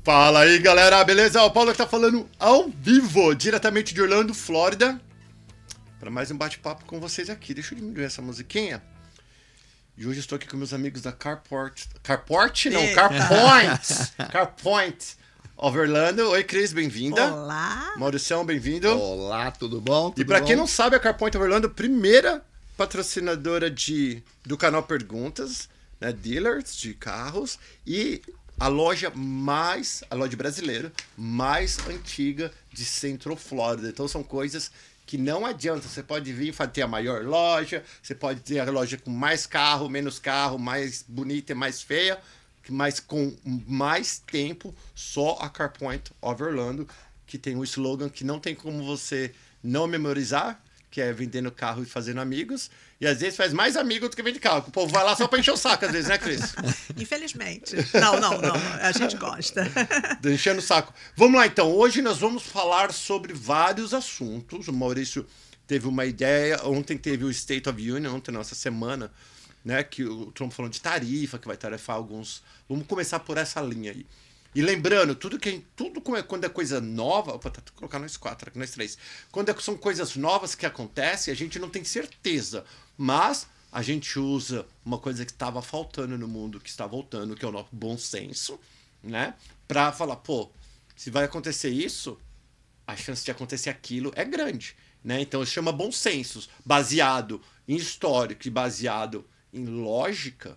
Fala aí, galera, beleza? O Paulo tá falando ao vivo, diretamente de Orlando, Flórida, para mais um bate-papo com vocês aqui. Deixa eu diminuir essa musiquinha. E hoje estou aqui com meus amigos da Carport of Orlando. Oi, Cris, bem-vinda. Olá. Mauricião, bem-vindo. Olá, tudo bom? E para quem não sabe, a Carport of Orlando, primeira patrocinadora do canal Perguntas, né, dealers de carros e a loja brasileira mais antiga de Central Florida. Então são coisas que não adianta. Você pode vir ter a maior loja, você pode ter a loja com mais carro, menos carro, mais bonita e mais feia, mas com mais tempo. Só a CarPoint of Orlando, que tem um slogan que não tem como você não memorizar, que é vendendo carro e fazendo amigos. E às vezes faz mais amigos do que vende carro. O povo vai lá só pra encher o saco, às vezes, né, Cris? Infelizmente. Não. A gente gosta. Enchendo o saco. Vamos lá, então. Hoje nós vamos falar sobre vários assuntos. O Maurício teve uma ideia. Ontem teve o State of Union, ontem, nossa semana, né? Que o Trump falou de tarifa, que vai tarifar alguns. Vamos começar por essa linha aí. E lembrando, quando é coisa nova... Opa, tá colocando nós quatro aqui, nós três. Quando são coisas novas que acontecem, a gente não tem certeza. Mas a gente usa uma coisa que estava faltando no mundo, que está voltando, que é o nosso bom senso, né? Pra falar, pô, se vai acontecer isso, a chance de acontecer aquilo é grande, né? Então chama bom senso, baseado em histórico e baseado em lógica,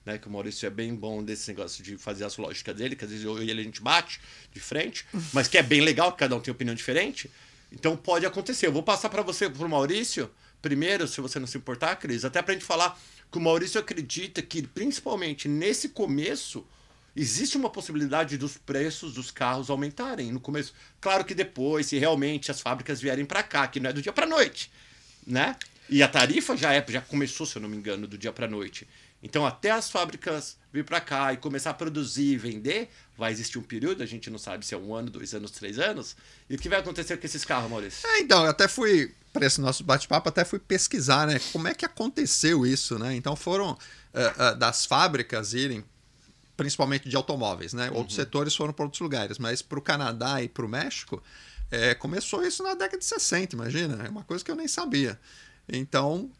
né, que o Maurício é bem bom desse negócio de fazer as lógicas dele, que às vezes eu e ele a gente bate de frente, mas que é bem legal, que cada um tem opinião diferente. Então pode acontecer. Eu vou passar para você, pro Maurício, primeiro, se você não se importar, Cris, até pra gente falar que o Maurício acredita que, principalmente nesse começo, existe uma possibilidade dos preços dos carros aumentarem no começo. Claro que depois, se realmente as fábricas vierem para cá, que não é do dia para noite, né? E a tarifa já começou, se eu não me engano, do dia para noite. Então, até as fábricas vir para cá e começar a produzir e vender, vai existir um período, a gente não sabe se é 1 ano, 2 anos, 3 anos. E o que vai acontecer com esses carros, Maurício? Então, eu até fui, para esse nosso bate-papo, pesquisar, né? Como é que aconteceu isso, né? Então, foram das fábricas irem, principalmente de automóveis, né? Outros setores foram para outros lugares, mas para o Canadá e para o México, começou isso na década de 60, imagina? É uma coisa que eu nem sabia. Então,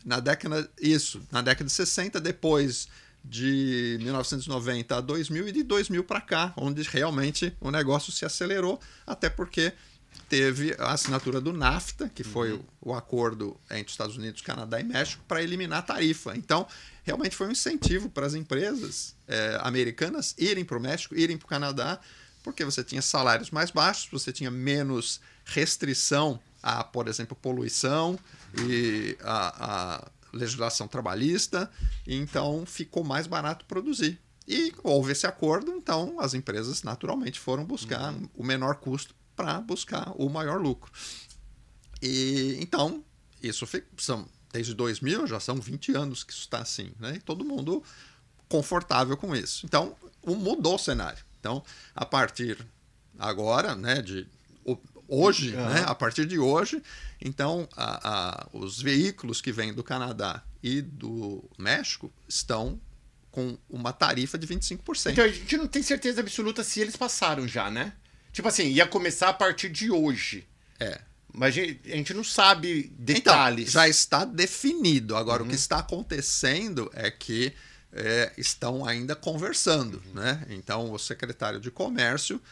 na década de 60, depois de 1990 a 2000 e de 2000 para cá, onde realmente o negócio se acelerou, até porque teve a assinatura do NAFTA, que foi o acordo entre os Estados Unidos, Canadá e México, para eliminar a tarifa. Então, realmente foi um incentivo para as empresas americanas irem para o México, irem para o Canadá, porque você tinha salários mais baixos, você tinha menos restrição a, por exemplo, poluição e a legislação trabalhista, então ficou mais barato produzir. E houve esse acordo, então as empresas naturalmente foram buscar o menor custo para buscar o maior lucro. E então, isso desde 2000, já são 20 anos que isso está assim, né? E todo mundo confortável com isso. Então, mudou o cenário. Então, a partir agora, né, hoje, né, a partir de hoje, então os veículos que vêm do Canadá e do México estão com uma tarifa de 25%. Então a gente não tem certeza absoluta se eles passaram já, né? Tipo assim, ia começar a partir de hoje. Mas a gente não sabe detalhes. Então, já está definido. Agora, o que está acontecendo é que estão ainda conversando, né? Então, o secretário de Comércio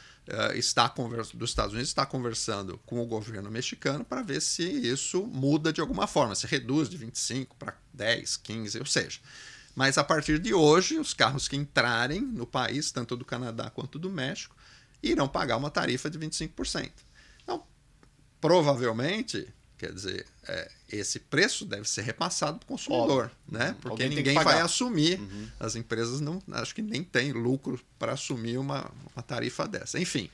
dos Estados Unidos está conversando com o governo mexicano para ver se isso muda de alguma forma, se reduz de 25 para 10, 15, ou seja. Mas a partir de hoje, os carros que entrarem no país, tanto do Canadá quanto do México, irão pagar uma tarifa de 25%. Então, provavelmente, quer dizer, esse preço deve ser repassado para o consumidor, né? Porque ninguém vai assumir, as empresas não, acho que nem têm lucro para assumir uma tarifa dessa. Enfim,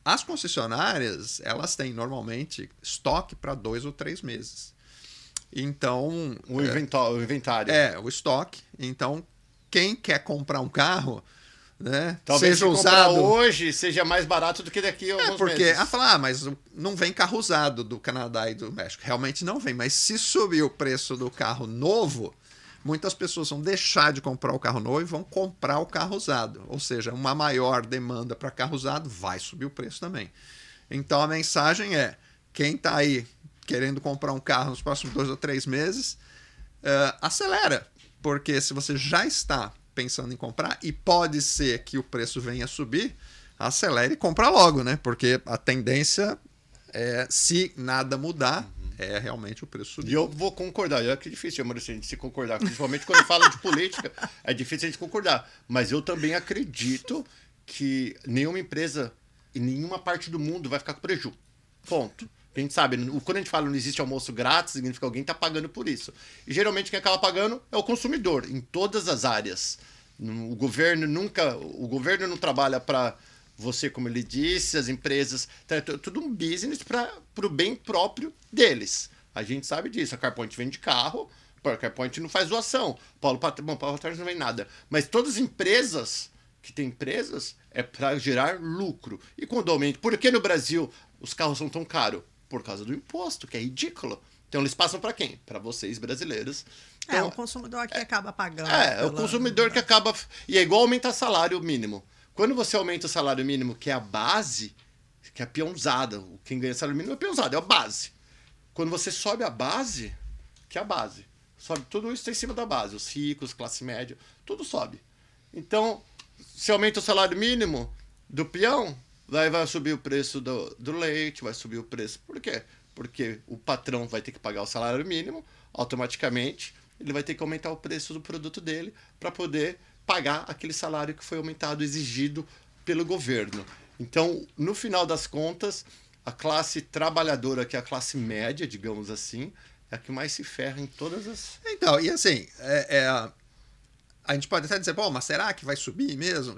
as concessionárias, elas têm normalmente estoque para 2 ou 3 meses. Então... O inventário. O estoque. Então, quem quer comprar um carro, né, talvez seja se usado hoje seja mais barato do que daqui a alguns porque meses. Mas não vem carro usado do Canadá e do México. Realmente não vem, mas se subir o preço do carro novo, muitas pessoas vão deixar de comprar o carro novo e vão comprar o carro usado. Ou seja, uma maior demanda para carro usado vai subir o preço também. Então a mensagem é, quem está aí querendo comprar um carro nos próximos 2 ou 3 meses, acelera. Porque se você já está pensando em comprar, e pode ser que o preço venha a subir, acelere e compra logo, né? Porque a tendência é, se nada mudar, é realmente o preço subir. E eu vou concordar. É que é difícil, Maurício, a gente se concordar. Principalmente quando fala de política, é difícil a gente concordar. Mas eu também acredito que nenhuma empresa em nenhuma parte do mundo vai ficar com prejuízo. Ponto. A gente sabe, quando a gente fala não existe almoço grátis, significa que alguém está pagando por isso. E geralmente quem acaba pagando é o consumidor, em todas as áreas. O governo não trabalha para você, como ele disse, as empresas, é tudo um business para o bem próprio deles. A gente sabe disso. A CarPoint vende carro, a CarPoint não faz doação. Paulo Patrões não vende nada. Mas todas as empresas que têm empresas é para gerar lucro. E quando aumenta, por que no Brasil os carros são tão caros? Por causa do imposto, que é ridículo. Então eles passam para quem? Para vocês brasileiros. Então, o consumidor que acaba pagando. o consumidor que acaba... E é igual aumentar salário mínimo. Quando você aumenta o salário mínimo, que é a base, que é a peãozada, quem ganha salário mínimo é a peãozada, é a base. Quando você sobe a base, que é a base, sobe tudo isso em cima da base. Os ricos, classe média, tudo sobe. Então, se aumenta o salário mínimo do peão, vai subir o preço do leite, vai subir o preço. Por quê? Porque o patrão vai ter que pagar o salário mínimo, automaticamente ele vai ter que aumentar o preço do produto dele para poder pagar aquele salário que foi aumentado, exigido pelo governo. Então, no final das contas, a classe trabalhadora, que é a classe média, digamos assim, é a que mais se ferra em todas as... Então, e assim, a gente pode até dizer, bom, mas será que vai subir mesmo?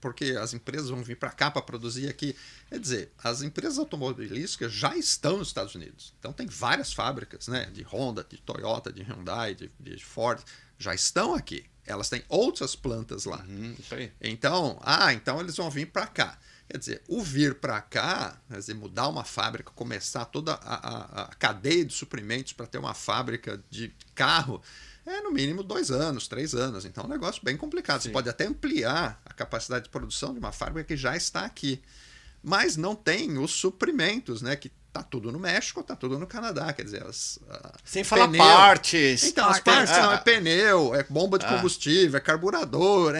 Porque as empresas vão vir para cá para produzir aqui. Quer dizer, as empresas automobilísticas já estão nos Estados Unidos. Então tem várias fábricas, né, de Honda, de Toyota, de Hyundai, de Ford, já estão aqui. Elas têm outras plantas lá. Isso aí. Então, então eles vão vir para cá. Quer dizer, o vir para cá, quer dizer, mudar uma fábrica, começar toda a cadeia de suprimentos para ter uma fábrica de carro, é no mínimo 2 anos, 3 anos. Então é um negócio bem complicado. Sim. Você pode até ampliar a capacidade de produção de uma fábrica que já está aqui. Mas não tem os suprimentos, né? Que tá tudo no México, tá tudo no Canadá. Quer dizer, sem falar partes. Então, as partes não, é pneu, é bomba de combustível, é carburador,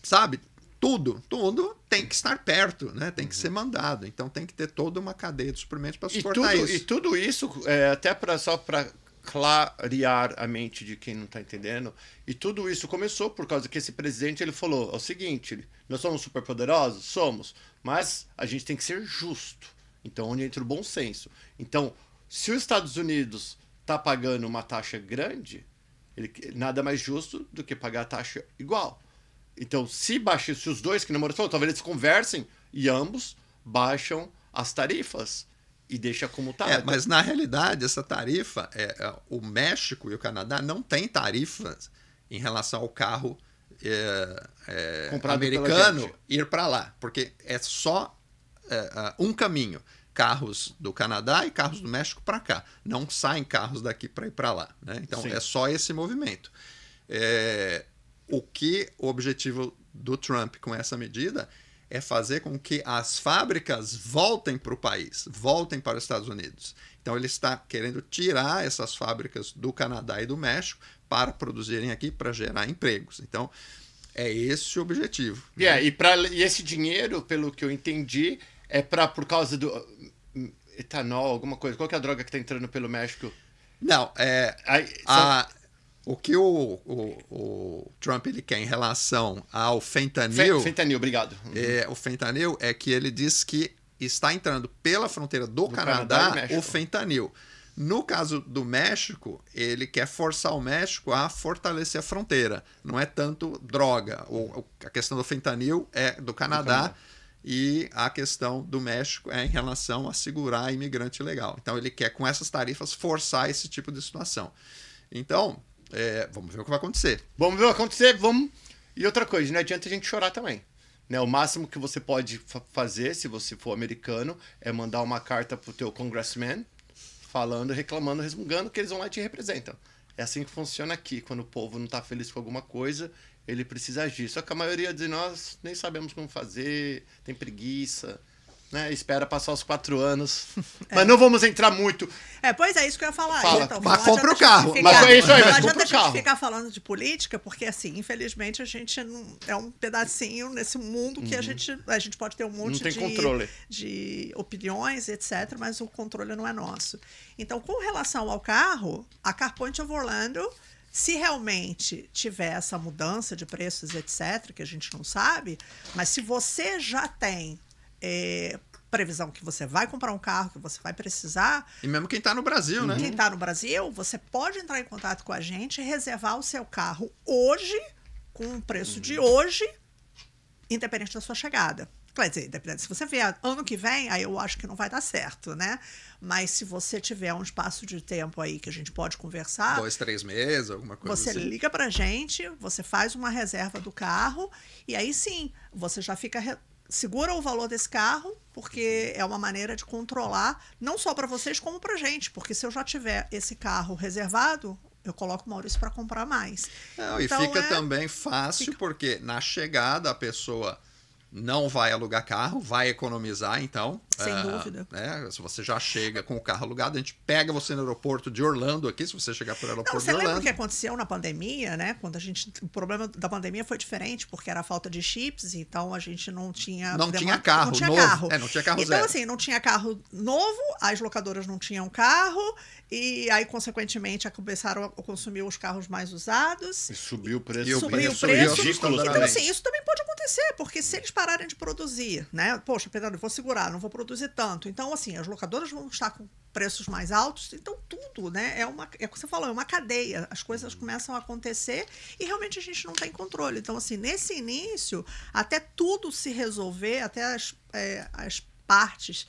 sabe? Tudo tem que estar perto, né? Tem que ser mandado. Então tem que ter toda uma cadeia de suprimentos para suportar isso. E tudo isso, até só para clarear a mente de quem não está entendendo, e tudo isso começou por causa que esse presidente ele falou o seguinte: nós somos super poderosos? Somos, mas a gente tem que ser justo. Então, onde entra o bom senso. Então, se os Estados Unidos está pagando uma taxa grande, nada mais justo do que pagar a taxa igual. Então, se os dois que namoram, talvez eles conversem e ambos baixam as tarifas e deixa como tá. Mas na realidade, essa tarifa, o México e o Canadá não têm tarifas em relação ao carro americano ir para lá, porque é só um caminho. Carros do Canadá e carros do México para cá. Não saem carros daqui para ir para lá, né? Então, é só esse movimento. O objetivo do Trump com essa medida é fazer com que as fábricas voltem para o país, voltem para os Estados Unidos. Então, ele está querendo tirar essas fábricas do Canadá e do México para produzirem aqui, para gerar empregos. Então, é esse o objetivo. E esse dinheiro, pelo que eu entendi, é por causa do etanol, alguma coisa. Qual que é a droga que está entrando pelo México? Não, o que o Trump ele quer em relação ao fentanil... Fentanil, obrigado. O fentanil é que ele diz que está entrando pela fronteira do Canadá o fentanil. No caso do México, ele quer forçar o México a fortalecer a fronteira. Não é tanto droga. A questão do fentanil é do Canadá. E a questão do México é em relação a segurar imigrante ilegal. Então, ele quer, com essas tarifas, forçar esse tipo de situação. Então, vamos ver o que vai acontecer. Vamos ver o que vai acontecer, vamos... E outra coisa, não adianta a gente chorar também. Né? O máximo que você pode fazer, se você for americano, é mandar uma carta pro teu congressman, falando, reclamando, resmungando, que eles vão lá e te representam. É assim que funciona aqui. Quando o povo não está feliz com alguma coisa, ele precisa agir. Só que a maioria de nós nem sabemos como fazer, tem preguiça, né? Espera passar os 4 anos. Mas não vamos entrar muito. Pois é, isso que eu ia falar. Fala. Então, Mas não compra adianta o carro. a gente Mas é isso aí, não mas adianta compra a o gente carro. ficar falando de política, porque assim, infelizmente a gente não é um pedacinho nesse mundo que a gente pode ter um monte tem controle. de opiniões, etc., mas o controle não é nosso. Então, com relação ao carro, a CarPoint of Orlando, se realmente tiver essa mudança de preços, etc., que a gente não sabe, mas se você já tem previsão que você vai comprar um carro, que você vai precisar... E mesmo quem está no Brasil, né? Quem está no Brasil, você pode entrar em contato com a gente e reservar o seu carro hoje, com o preço de hoje, independente da sua chegada. Quer dizer, independente, se você vier ano que vem, aí eu acho que não vai dar certo, né? Mas se você tiver um espaço de tempo aí que a gente pode conversar... 2, 3 meses, alguma coisa Você assim. liga pra gente, você faz uma reserva do carro, e aí sim, você já fica... Segura o valor desse carro, porque é uma maneira de controlar, não só para vocês, como para gente. Porque se eu já tiver esse carro reservado, eu coloco o Maurício para comprar mais. Não, então, e fica também fácil, porque na chegada a pessoa não vai alugar carro, vai economizar, então... Sem dúvida. Se você já chega com o carro alugado, a gente pega você no aeroporto de Orlando aqui, se você chegar por aeroporto Você de lembra o Orlando. que aconteceu na pandemia, né? Quando o problema da pandemia foi diferente, porque era a falta de chips, então a gente não tinha... Não tinha carro não tinha novo. carro. Não tinha carro então, zero. assim, não tinha carro novo, as locadoras não tinham carro, e aí, consequentemente, começaram a consumir os carros mais usados. E subiu o preço. E o Subiu o preço preço. ridículo. Então, assim, isso também pode acontecer, porque se eles pararem de produzir, né? Poxa, Pedro, eu vou segurar, não vou produzir tanto. Então, assim, as locadoras vão estar com preços mais altos, então tudo, né? É o que você falou, é uma cadeia. As coisas começam a acontecer e realmente a gente não tem controle. Então, assim, nesse início, até tudo se resolver, até as partes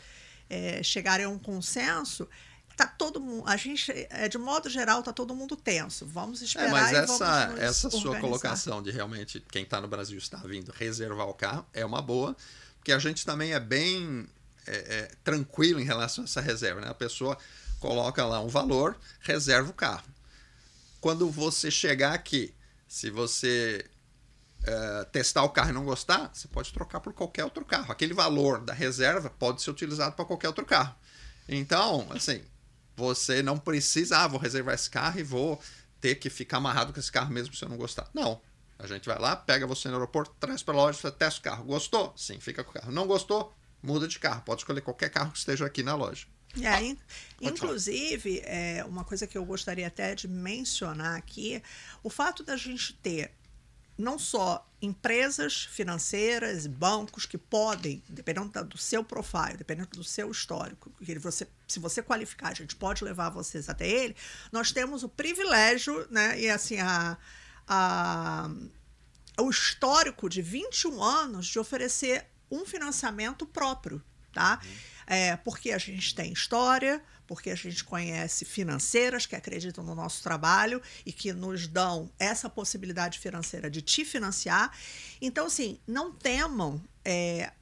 chegarem a um consenso, tá todo mundo, a gente, de modo geral, tá todo mundo tenso. Vamos esperar Mas e vamos essa nos sua organizar. colocação de realmente quem está no Brasil está vindo reservar o carro é uma boa, porque a gente também é bem tranquilo em relação a essa reserva, né? A pessoa coloca lá um valor, reserva o carro. Quando você chegar aqui, se você testar o carro e não gostar, você pode trocar por qualquer outro carro. Aquele valor da reserva pode ser utilizado para qualquer outro carro. Então, assim, você não precisa, vou reservar esse carro e vou ter que ficar amarrado com esse carro mesmo se eu não gostar. Não. A gente vai lá, pega você no aeroporto, traz para a loja, você testa o carro. Gostou? Sim, fica com o carro. Não gostou? Muda de carro. Pode escolher qualquer carro que esteja aqui na loja. Inclusive, uma coisa que eu gostaria até de mencionar aqui, o fato da gente ter não só empresas financeiras, bancos que podem, dependendo do seu profile, dependendo do seu histórico, se você qualificar, a gente pode levar vocês até ele, nós temos o privilégio, né, e assim, o histórico de 21 anos de oferecer um financiamento próprio, tá? Porque a gente tem história, porque a gente conhece financeiras que acreditam no nosso trabalho e que nos dão essa possibilidade financeira de te financiar. Então, assim, não temam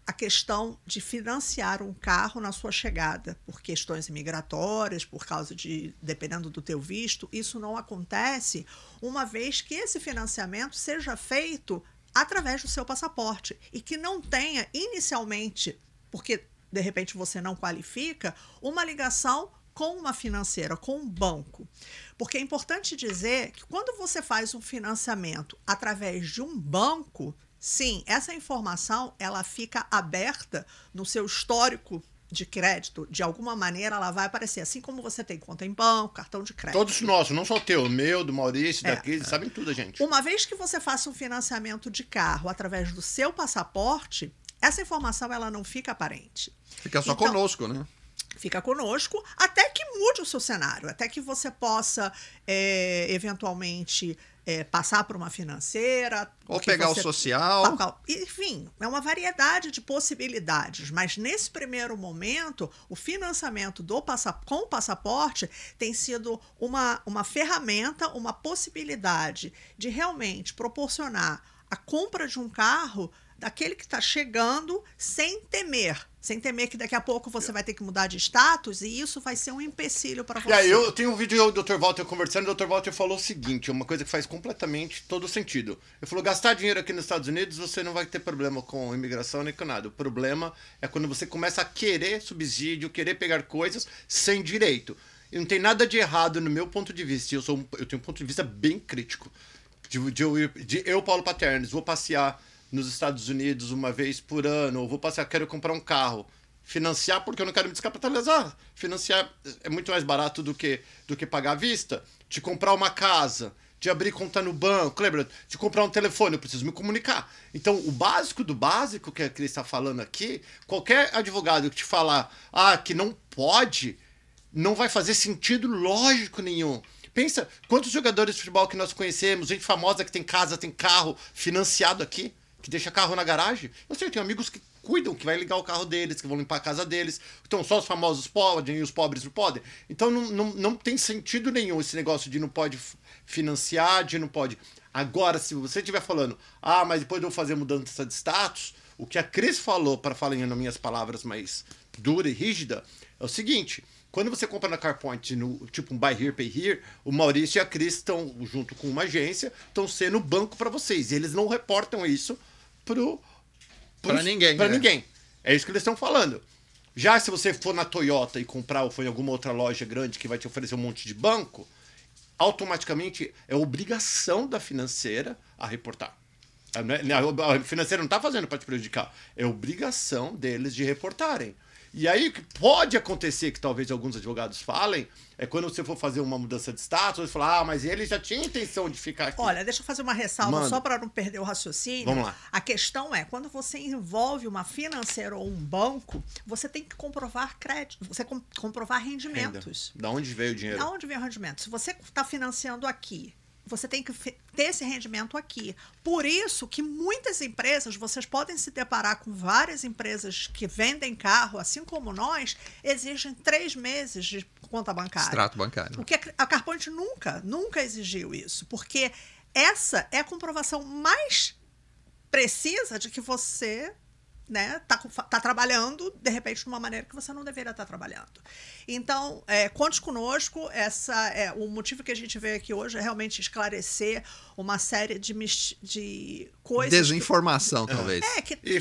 a questão de financiar um carro na sua chegada por questões imigratórias, por causa dependendo do teu visto. Isso não acontece uma vez que esse financiamento seja feito através do seu passaporte e que não tenha inicialmente, porque de repente você não qualifica, uma ligação com uma financeira, com um banco. Porque é importante dizer que quando você faz um financiamento através de um banco, sim, essa informação ela fica aberta no seu histórico de crédito, de alguma maneira ela vai aparecer, assim como você tem conta em banco, cartão de crédito. Todos nossos, não só o teu, o meu, do Maurício, daqui, eles sabem tudo, gente. Uma vez que você faça um financiamento de carro através do seu passaporte, essa informação ela não fica aparente. Fica só conosco, né? Fica conosco até que mude o seu cenário, até que você possa, eventualmente, passar por uma financeira. Ou pegar o social. Enfim, é uma variedade de possibilidades. Mas, nesse primeiro momento, o financiamento com o passaporte tem sido uma ferramenta, uma possibilidade de realmente proporcionar a compra de um carro daquele que está chegando sem temer sem temer que daqui a pouco você vai ter que mudar de status e isso vai ser um empecilho para você. E aí, eu tenho um vídeo do Dr. Walter conversando, o Dr. Walter falou o seguinte, uma coisa que faz completamente todo sentido. Ele falou, gastar dinheiro aqui nos Estados Unidos, você não vai ter problema com imigração nem com nada. O problema é quando você começa a querer subsídio, querer pegar coisas sem direito. E não tem nada de errado no meu ponto de vista, eu tenho um ponto de vista bem crítico. Eu, Paulo Paternes, vou passear nos Estados Unidos uma vez por ano, ou vou passear, quero comprar um carro. Financiar porque eu não quero me descapitalizar. Financiar é muito mais barato do que pagar à vista. De comprar uma casa, de abrir conta no banco, lembra? De comprar um telefone, eu preciso me comunicar. Então, o básico do básico que a Cris está falando aqui, qualquer advogado que te falar que não pode, não vai fazer sentido lógico nenhum. Pensa, quantos jogadores de futebol que nós conhecemos, gente famosa que tem casa, tem carro financiado aqui, que deixa carro na garagem. Eu sei, eu tenho amigos que cuidam, que vai ligar o carro deles, que vão limpar a casa deles. Então, só os famosos podem e os pobres não podem. Então, não tem sentido nenhum esse negócio de não pode financiar, de não pode... Agora, se você estiver falando, mas depois de eu fazer mudança de status, o que a Cris falou, para falar em minhas palavras mais dura e rígida, é o seguinte... Quando você compra na CarPoint, tipo um Buy Here, Pay Here, o Maurício e a Cris estão, junto com uma agência, estão sendo banco para vocês. E eles não reportam isso para ninguém. Para ninguém. É isso que eles estão falando. Já se você for na Toyota e comprar ou for em alguma outra loja grande que vai te oferecer um monte de banco, automaticamente é obrigação da financeira a reportar. A financeira não está fazendo para te prejudicar. É obrigação deles de reportarem. E aí, o que pode acontecer, que talvez alguns advogados falem, é quando você for fazer uma mudança de status, você falar, mas ele já tinha intenção de ficar aqui. Olha, deixa eu fazer uma ressalva só para não perder o raciocínio. Vamos lá. A questão é, quando você envolve uma financeira ou um banco, você tem que comprovar crédito, você comprovar rendimentos. Da onde veio o dinheiro? Da onde veio o rendimento? Se você está financiando aqui, você tem que ter esse rendimento aqui. Por isso que muitas empresas, vocês podem se deparar com várias empresas que vendem carro, assim como nós, exigem 3 meses de conta bancária. Extrato bancário. O que a CarPoint nunca exigiu isso, porque essa é a comprovação mais precisa de que você... né, tá trabalhando, de repente, de uma maneira que você não deveria estar trabalhando. Então, conte conosco. O motivo que a gente veio aqui hoje é realmente esclarecer uma série de coisas... Desinformação, talvez.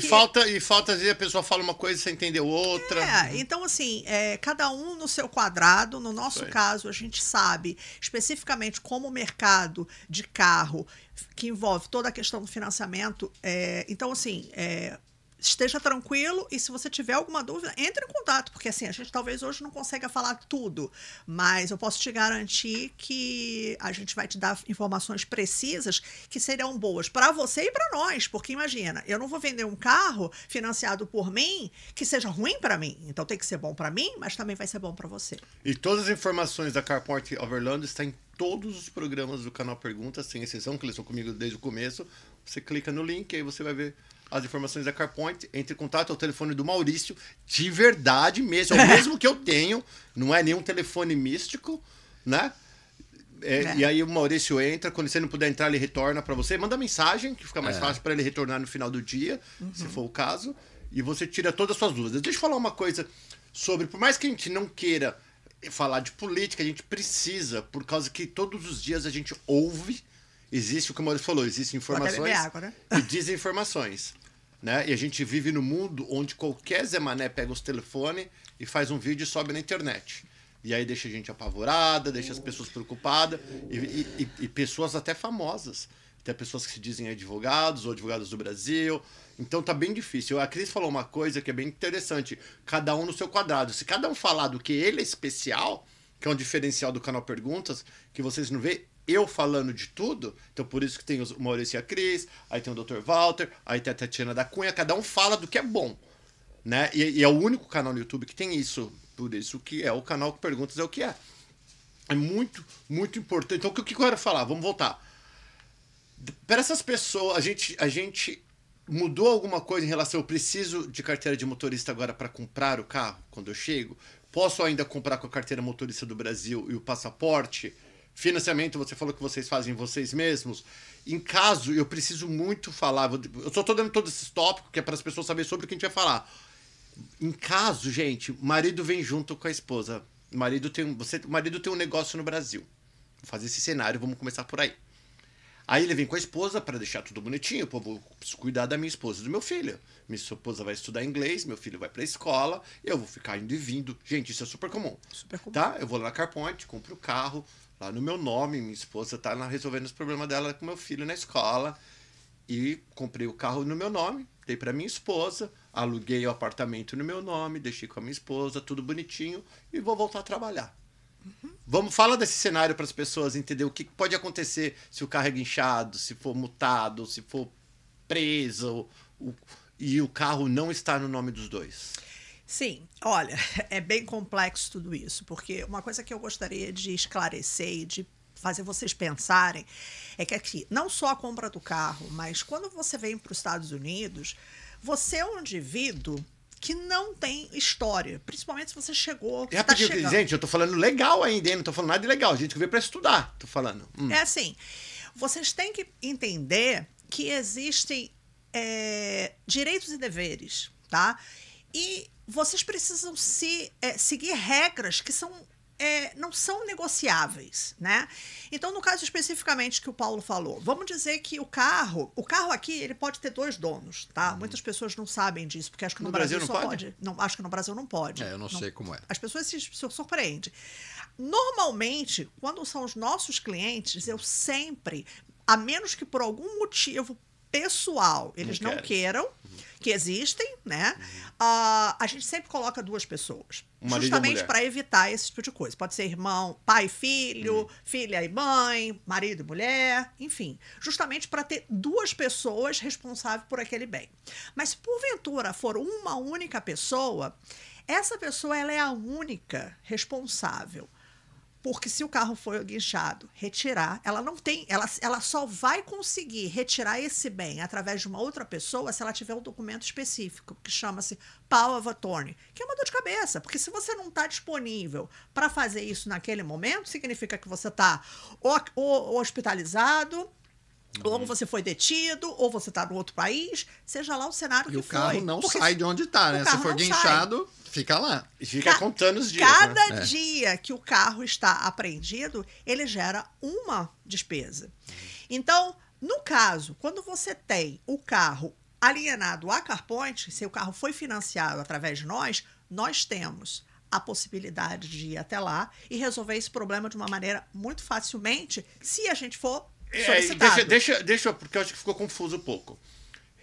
Falta, às vezes, a pessoa fala uma coisa sem entender outra. Então, assim, cada um no seu quadrado. No nosso caso, a gente sabe especificamente como o mercado de carro, que envolve toda a questão do financiamento. Então, assim... esteja tranquilo e se você tiver alguma dúvida, entre em contato, porque assim, a gente talvez hoje não consiga falar tudo, mas eu posso te garantir que a gente vai te dar informações precisas que serão boas para você e para nós, porque imagina, eu não vou vender um carro financiado por mim que seja ruim para mim, então tem que ser bom para mim, mas também vai ser bom para você. E todas as informações da CarPoint Orlando estão em todos os programas do canal Perguntas, sem exceção, que eles estão comigo desde o começo. Você clica no link, aí você vai ver as informações da CarPoint, entre em contato ao telefone do Maurício, de verdade mesmo, é o mesmo que eu tenho, não é nenhum telefone místico, né? E aí o Maurício entra, quando você não puder entrar, ele retorna para você, manda mensagem, que fica mais fácil para ele retornar no final do dia, se for o caso, e você tira todas as suas dúvidas. Deixa eu falar uma coisa sobre, por mais que a gente não queira falar de política, a gente precisa, por causa que todos os dias a gente ouve, existe o que o Maurício falou, existem informações e desinformações. Né? E a gente vive no mundo onde qualquer Zé Mané pega os telefones e faz um vídeo e sobe na internet. E aí deixa a gente apavorada, deixa as pessoas preocupadas e pessoas até famosas. Tem pessoas que se dizem advogados ou advogados do Brasil. Então tá bem difícil. A Cris falou uma coisa que é bem interessante. Cada um no seu quadrado. Se cada um falar do que ele é especial, que é um diferencial do canal Perguntas, que vocês não vê eu falando de tudo, então por isso que tem o Maurício e a Cris, aí tem o Dr. Walter, aí tem a Tatiana da Cunha, cada um fala do que é bom, né? E é o único canal no YouTube que tem isso, por isso que é o canal que Perguntas é o que é. É muito, muito importante. Então o que eu quero falar? Vamos voltar. Para essas pessoas, a gente mudou alguma coisa em relação, eu preciso de carteira de motorista agora para comprar o carro quando eu chego? Posso ainda comprar com a carteira motorista do Brasil e o passaporte? Financiamento, você falou que vocês fazem vocês mesmos. Em caso, eu preciso muito falar, eu só estou dando todos esses tópicos, que é para as pessoas saberem sobre o que a gente vai falar. Em caso, gente, o marido vem junto com a esposa. O marido tem um negócio no Brasil. Vou fazer esse cenário, vamos começar por aí. Aí ele vem com a esposa para deixar tudo bonitinho. Pô, vou cuidar da minha esposa e do meu filho. Minha esposa vai estudar inglês, meu filho vai para a escola, eu vou ficar indo e vindo. Gente, isso é super comum. Super comum. Tá? Eu vou lá na CarPoint, compro o carro, lá no meu nome, minha esposa tá lá resolvendo os problemas dela com meu filho na escola. E comprei o carro no meu nome, dei para minha esposa, aluguei o apartamento no meu nome, deixei com a minha esposa, tudo bonitinho, e vou voltar a trabalhar. Vamos falar desse cenário para as pessoas entenderem o que pode acontecer se o carro é guinchado, se for multado, se for preso e o carro não está no nome dos dois. Sim, olha, é bem complexo tudo isso, porque uma coisa que eu gostaria de esclarecer e de fazer vocês pensarem é que aqui, não só a compra do carro, mas quando você vem para os Estados Unidos, você é um indivíduo que não tem história, principalmente se você chegou... Gente, eu tô falando legal ainda, hein? Não tô falando nada de legal, gente que veio para estudar, tô falando. É assim, vocês têm que entender que existem direitos e deveres, tá? E vocês precisam seguir regras que não são negociáveis, né? Então, no caso especificamente que o Paulo falou, vamos dizer que o carro aqui, ele pode ter 2 donos, tá? Muitas pessoas não sabem disso, porque acho que no Brasil só pode. Não, acho que no Brasil não pode. Eu não sei como é. As pessoas se surpreendem. Normalmente, quando são os nossos clientes, eu sempre, a menos que por algum motivo pessoal eles não queiram, que existem, né? A gente sempre coloca 2 pessoas. Justamente para evitar esse tipo de coisa. Pode ser irmão, pai e filho, filha e mãe, marido e mulher, enfim. Justamente para ter 2 pessoas responsáveis por aquele bem. Mas se porventura for uma única pessoa, essa pessoa ela é a única responsável. Porque se o carro for guinchado, retirar, ela só vai conseguir retirar esse bem através de uma outra pessoa se ela tiver um documento específico, que chama-se Power of Attorney, que é uma dor de cabeça, porque se você não está disponível para fazer isso naquele momento, significa que você está ou hospitalizado, ou você foi detido, ou você está no outro país, seja lá o cenário que for. E o carro não sai de onde está, né? Se for guinchado, fica lá. E fica contando os dias. Cada dia que o carro está apreendido, ele gera uma despesa. Então, no caso, quando você tem o carro alienado à CarPoint, se o carro foi financiado através de nós temos a possibilidade de ir até lá e resolver esse problema de uma maneira muito facilmente, se a gente for Deixa, porque eu acho que ficou confuso um pouco.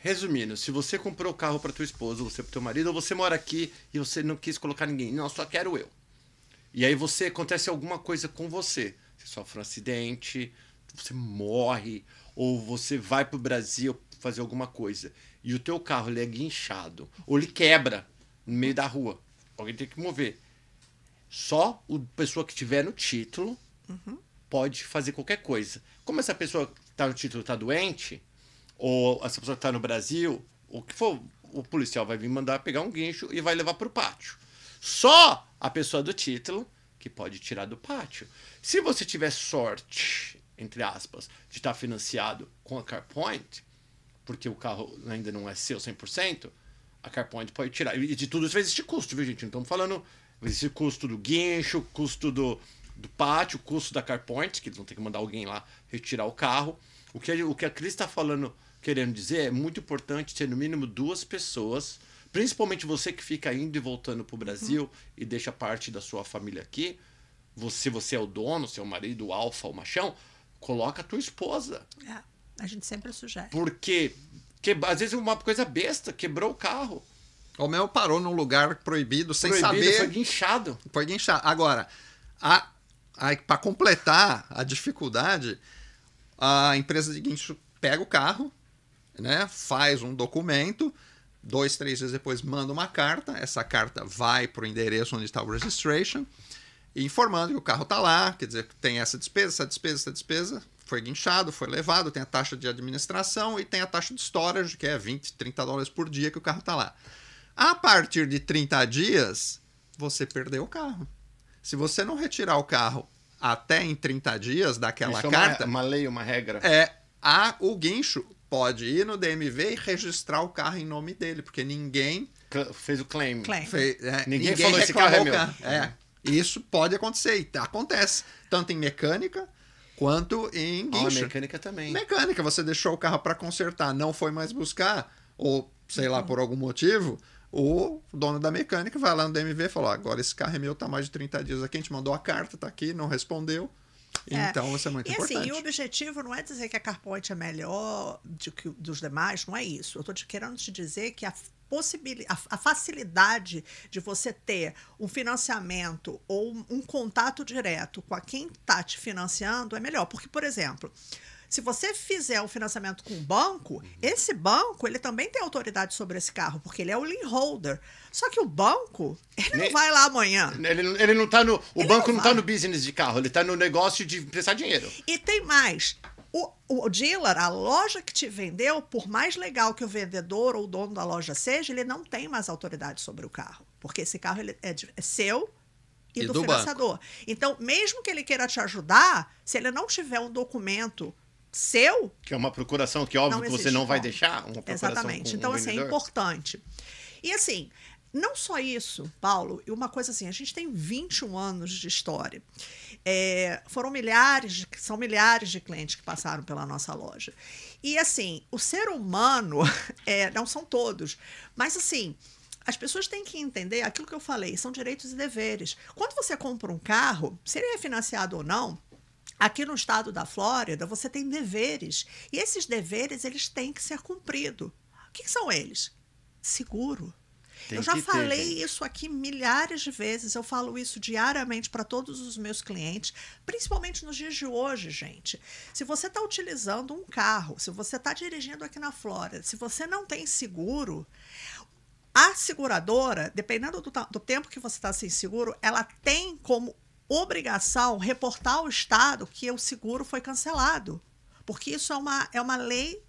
Resumindo, se você comprou o carro para tua esposa, você para teu marido, ou você mora aqui e você não quis colocar ninguém, não, só quero eu. E aí acontece alguma coisa com você. Você sofre um acidente, você morre, ou você vai pro Brasil fazer alguma coisa. E o teu carro ele é guinchado, ou ele quebra no meio da rua. Alguém tem que mover. Só a pessoa que tiver no título pode fazer qualquer coisa. Como essa pessoa que está no título está doente, ou essa pessoa que está no Brasil, o que for, o policial vai vir mandar pegar um guincho e vai levar para o pátio. Só a pessoa do título que pode tirar do pátio. Se você tiver sorte, entre aspas, de estar financiado com a CarPoint, porque o carro ainda não é seu 100%, a CarPoint pode tirar. E de tudo isso vai existir custo, viu, gente? Não estamos falando... Vai existir custo do guincho, custo do pátio, custo da CarPoint, que eles vão ter que mandar alguém lá retirar o carro. O que a Cris está falando, querendo dizer, é muito importante ter no mínimo 2 pessoas, principalmente você que fica indo e voltando para o Brasil e deixa parte da sua família aqui. Se você é o dono, seu marido, o alfa, o machão, coloca a tua esposa. A gente sempre sugere. Porque às vezes uma coisa besta, quebrou o carro. O meu parou num lugar proibido, sem saber. Foi guinchado. Foi guinchado. Agora, para completar a dificuldade, a empresa de guincho pega o carro, né, faz um documento, 2, 3 dias depois manda uma carta, essa carta vai para o endereço onde está o registration, informando que o carro está lá, quer dizer, tem essa despesa, foi guinchado, foi levado, tem a taxa de administração e tem a taxa de storage, que é $20, $30 por dia que o carro está lá. A partir de 30 dias, você perdeu o carro. Se você não retirar o carro até em 30 dias daquela carta... É uma lei, uma regra. O guincho pode ir no DMV e registrar o carro em nome dele, porque ninguém fez o claim. Ninguém falou, esse carro é meu. Isso pode acontecer, e acontece. Tanto em mecânica, quanto em guincho. Mecânica também. Mecânica, você deixou o carro para consertar, não foi mais buscar, ou sei lá, por algum motivo, o dono da mecânica vai lá no DMV e fala, agora esse carro é meu, tá mais de 30 dias aqui, a gente mandou a carta, tá aqui, não respondeu. Então, isso é muito importante. E o objetivo não é dizer que a CarPoint é melhor do que dos demais, não é isso. Eu estou querendo te dizer que a facilidade de você ter um financiamento ou um contato direto com quem está te financiando é melhor. Porque, por exemplo, se você fizer um financiamento com um banco, esse banco ele também tem autoridade sobre esse carro, porque ele é o lien holder. Só que o banco, ele não vai lá amanhã. Ele não está no... O banco não está no business de carro, ele está no negócio de emprestar dinheiro. E tem mais. O dealer, a loja que te vendeu, por mais legal que o vendedor ou o dono da loja seja, ele não tem mais autoridade sobre o carro. Porque esse carro ele é seu e do financiador. Banco. Então, mesmo que ele queira te ajudar, se ele não tiver um documento seu... Que é uma procuração que, óbvio, que você não vai deixar. Uma procuração. Exatamente. Então, assim, é importante. E, assim, não só isso, Paulo, e uma coisa assim, a gente tem 21 anos de história. São milhares de clientes que passaram pela nossa loja. E, assim, o ser humano, não são todos, mas, assim, as pessoas têm que entender aquilo que eu falei, são direitos e deveres. Quando você compra um carro, se ele é financiado ou não, aqui no estado da Flórida, você tem deveres. E esses deveres, eles têm que ser cumpridos. O que são eles? Seguro. Eu já falei isso aqui milhares de vezes, eu falo isso diariamente para todos os meus clientes, principalmente nos dias de hoje, gente. Se você está utilizando um carro, se você está dirigindo aqui na Flórida, se você não tem seguro, a seguradora, dependendo do tempo que você está sem seguro, ela tem como obrigação reportar ao estado que o seguro foi cancelado, porque isso é uma lei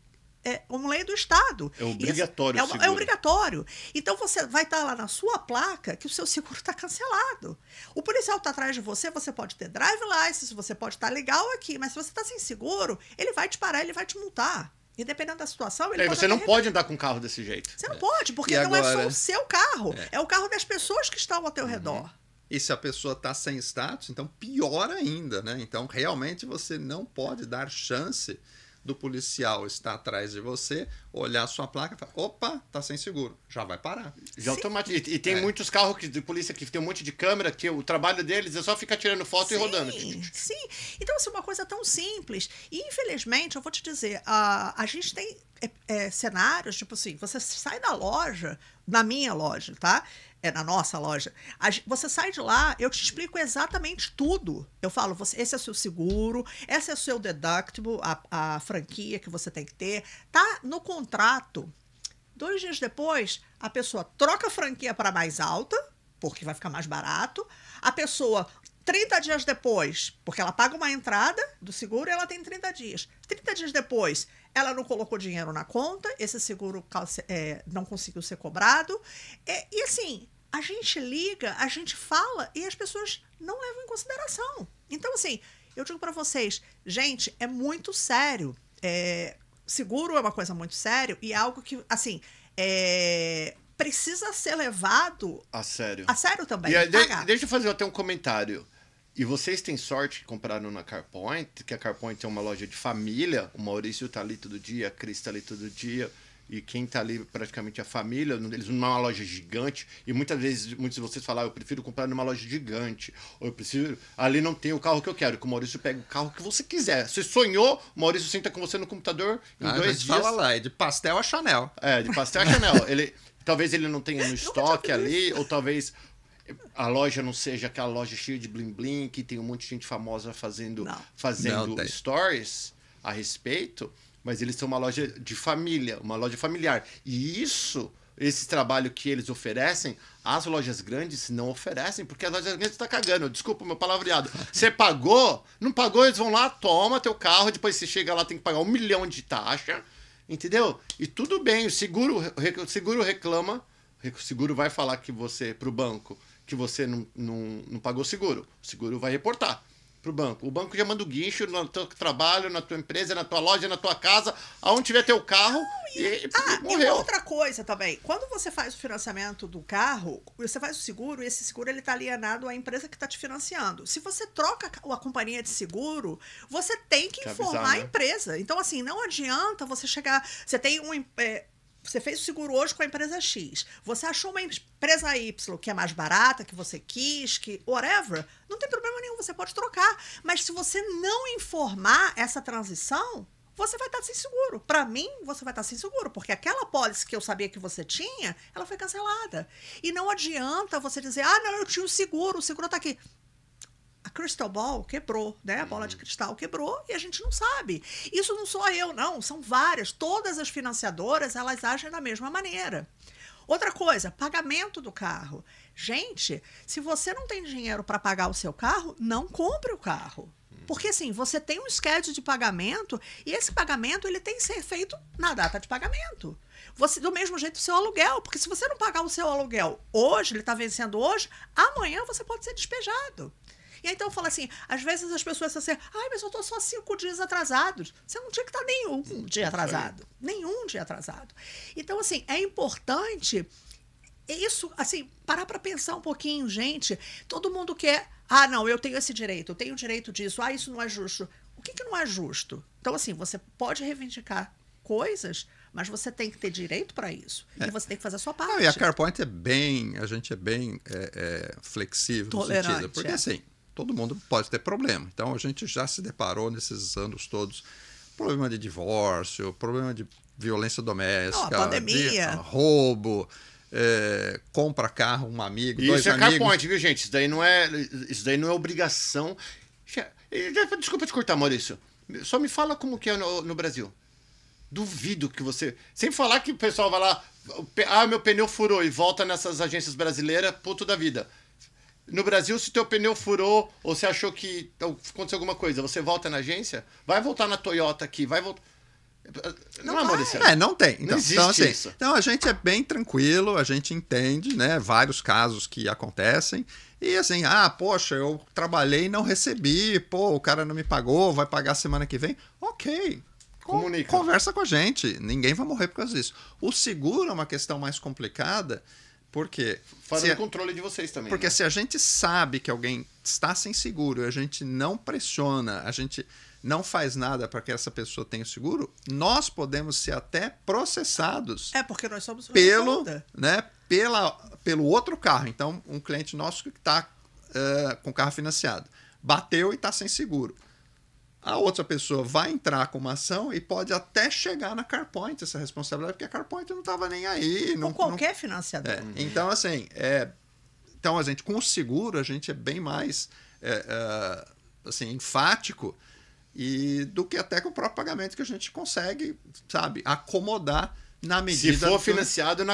do Estado. É obrigatório. É obrigatório. Então, você vai estar lá na sua placa que o seu seguro está cancelado. O policial está atrás de você, você pode ter drive license, você pode estar legal aqui, mas se você está sem seguro, ele vai te parar, ele vai te multar. E dependendo da situação, ele você não pode andar com um carro desse jeito. Você não pode, porque não é só o seu carro, é o carro das pessoas que estão ao teu redor. E se a pessoa está sem status, então pior ainda, né? Então, realmente, você não pode dar chance do policial estar atrás de você, olhar a sua placa e falar, opa, tá sem seguro, já vai parar. Já automaticamente. E tem muitos carros de polícia que tem um monte de câmera, que o trabalho deles é só ficar tirando foto e rodando. Sim. Então, assim, uma coisa tão simples. E, infelizmente, eu vou te dizer, a gente tem cenários, tipo assim, você sai da loja, na minha loja, tá? Na nossa loja. Você sai de lá, eu te explico exatamente tudo. Eu falo, esse é o seu seguro, esse é o seu deductible, a franquia que você tem que ter. Tá no contrato. 2 dias depois, a pessoa troca a franquia para mais alta, porque vai ficar mais barato. A pessoa, 30 dias depois, porque ela paga uma entrada do seguro e ela tem 30 dias. 30 dias depois, ela não colocou dinheiro na conta, esse seguro não conseguiu ser cobrado. E assim, a gente liga, a gente fala e as pessoas não levam em consideração. Então, assim, eu digo para vocês, gente, é muito sério. Seguro é uma coisa muito séria e é algo que, assim, precisa ser levado a sério. A sério também. Deixa eu fazer até um comentário. E vocês têm sorte que compraram na CarPoint, que a CarPoint é uma loja de família. O Maurício tá ali todo dia, a Cris tá ali todo dia. E quem tá ali praticamente a família. Eles não é uma loja gigante. E muitas vezes, muitos de vocês falam, eu prefiro comprar numa loja gigante. Ou eu preciso... Ali não tem o carro que eu quero. Que o Maurício pega o carro que você quiser. Você sonhou, o Maurício senta com você no computador em 2 dias. Fala lá, é de pastel a Chanel. De pastel a Chanel. Talvez ele não tenha no estoque ali, ou talvez... A loja não seja aquela loja cheia de bling-bling, que tem um monte de gente famosa fazendo stories a respeito, mas eles são uma loja de família, uma loja familiar. E esse trabalho que eles oferecem, as lojas grandes não oferecem, porque as lojas grandes estão cagando. Desculpa o meu palavreado. Você pagou? Não pagou, eles vão lá, toma teu carro, depois você chega lá, tem que pagar 1 milhão de taxa, entendeu? E tudo bem, o seguro reclama, o seguro vai falar que você, pro banco, que você não pagou seguro. O seguro vai reportar. pro banco. O banco já manda o guincho no teu trabalho, na tua empresa, na tua loja, na tua casa, aonde tiver teu carro e morreu. E outra coisa também, quando você faz o financiamento do carro, você faz o seguro, e esse seguro ele está alienado à empresa que está te financiando. Se você troca a companhia de seguro, você tem que informar avisar, né? a empresa. Então, assim, não adianta você chegar... Você tem você fez o seguro hoje com a empresa X. Você achou uma empresa Y que é mais barata, que você quis, que whatever, não tem problema nenhum, você pode trocar. Mas se você não informar essa transição, você vai estar sem seguro. Para mim, você vai estar sem seguro, porque aquela pólice que eu sabia que você tinha, ela foi cancelada. E não adianta você dizer, não, eu tinha o seguro está aqui. A crystal ball quebrou, né? A bola de cristal quebrou e a gente não sabe. Isso não sou eu, não. São várias. Todas as financiadoras, elas agem da mesma maneira. Outra coisa, pagamento do carro. Gente, se você não tem dinheiro para pagar o seu carro, não compre o carro. Porque, assim, você tem um schedule de pagamento e esse pagamento ele tem que ser feito na data de pagamento. Do mesmo jeito o seu aluguel, porque se você não pagar o seu aluguel hoje, ele está vencendo hoje, amanhã você pode ser despejado. E aí, então eu falo assim, às vezes as pessoas falam assim, mas eu estou só 5 dias atrasados. Você não tinha que estar nenhum dia atrasado. Nenhum dia atrasado. Então, assim, é importante isso, assim, parar para pensar um pouquinho, gente. Todo mundo quer, não, eu tenho esse direito, eu tenho o direito disso, isso não é justo. O que não é justo? Então, assim, você pode reivindicar coisas, mas você tem que ter direito para isso. E você tem que fazer a sua parte. E a CarPoint a gente é bem flexível no sentido. Porque assim, todo mundo pode ter problema. Então, a gente já se deparou nesses anos todos, problema de divórcio, problema de violência doméstica, pandemia, roubo, compra carro, um amigo, dois amigos. Isso é CarPoint, viu, gente? Isso daí não é obrigação. Desculpa te cortar, Maurício. Só me fala como que é no Brasil. Duvido que você... Sem falar que o pessoal vai lá, meu pneu furou e volta nessas agências brasileiras, puto da vida. No Brasil, se teu pneu furou ou você achou que aconteceu alguma coisa, você volta na agência, vai voltar na Toyota aqui, vai voltar... Não é, Maurício? Não tem. Então, não existe isso. Então, a gente é bem tranquilo, a gente entende, né, vários casos que acontecem. E assim, poxa, eu trabalhei e não recebi, o cara não me pagou, vai pagar semana que vem. Ok. Comunica. Conversa com a gente. Ninguém vai morrer por causa disso. O seguro é uma questão mais complicada, porque... Fora do controle de vocês também. Porque né? se a gente sabe que alguém está sem seguro e a gente não pressiona, a gente não faz nada para que essa pessoa tenha seguro, nós podemos ser até processados. Porque nós somos pelo outro carro. Então, um cliente nosso que está com carro financiado bateu e está sem seguro. A outra pessoa vai entrar com uma ação e pode até chegar na CarPoint essa responsabilidade, porque a CarPoint não estava nem aí. Com qualquer financiador. Então, assim, a gente, com o seguro, a gente é bem mais assim, enfático do que até com o próprio pagamento que a gente consegue, sabe, acomodar na medida... Se for financiado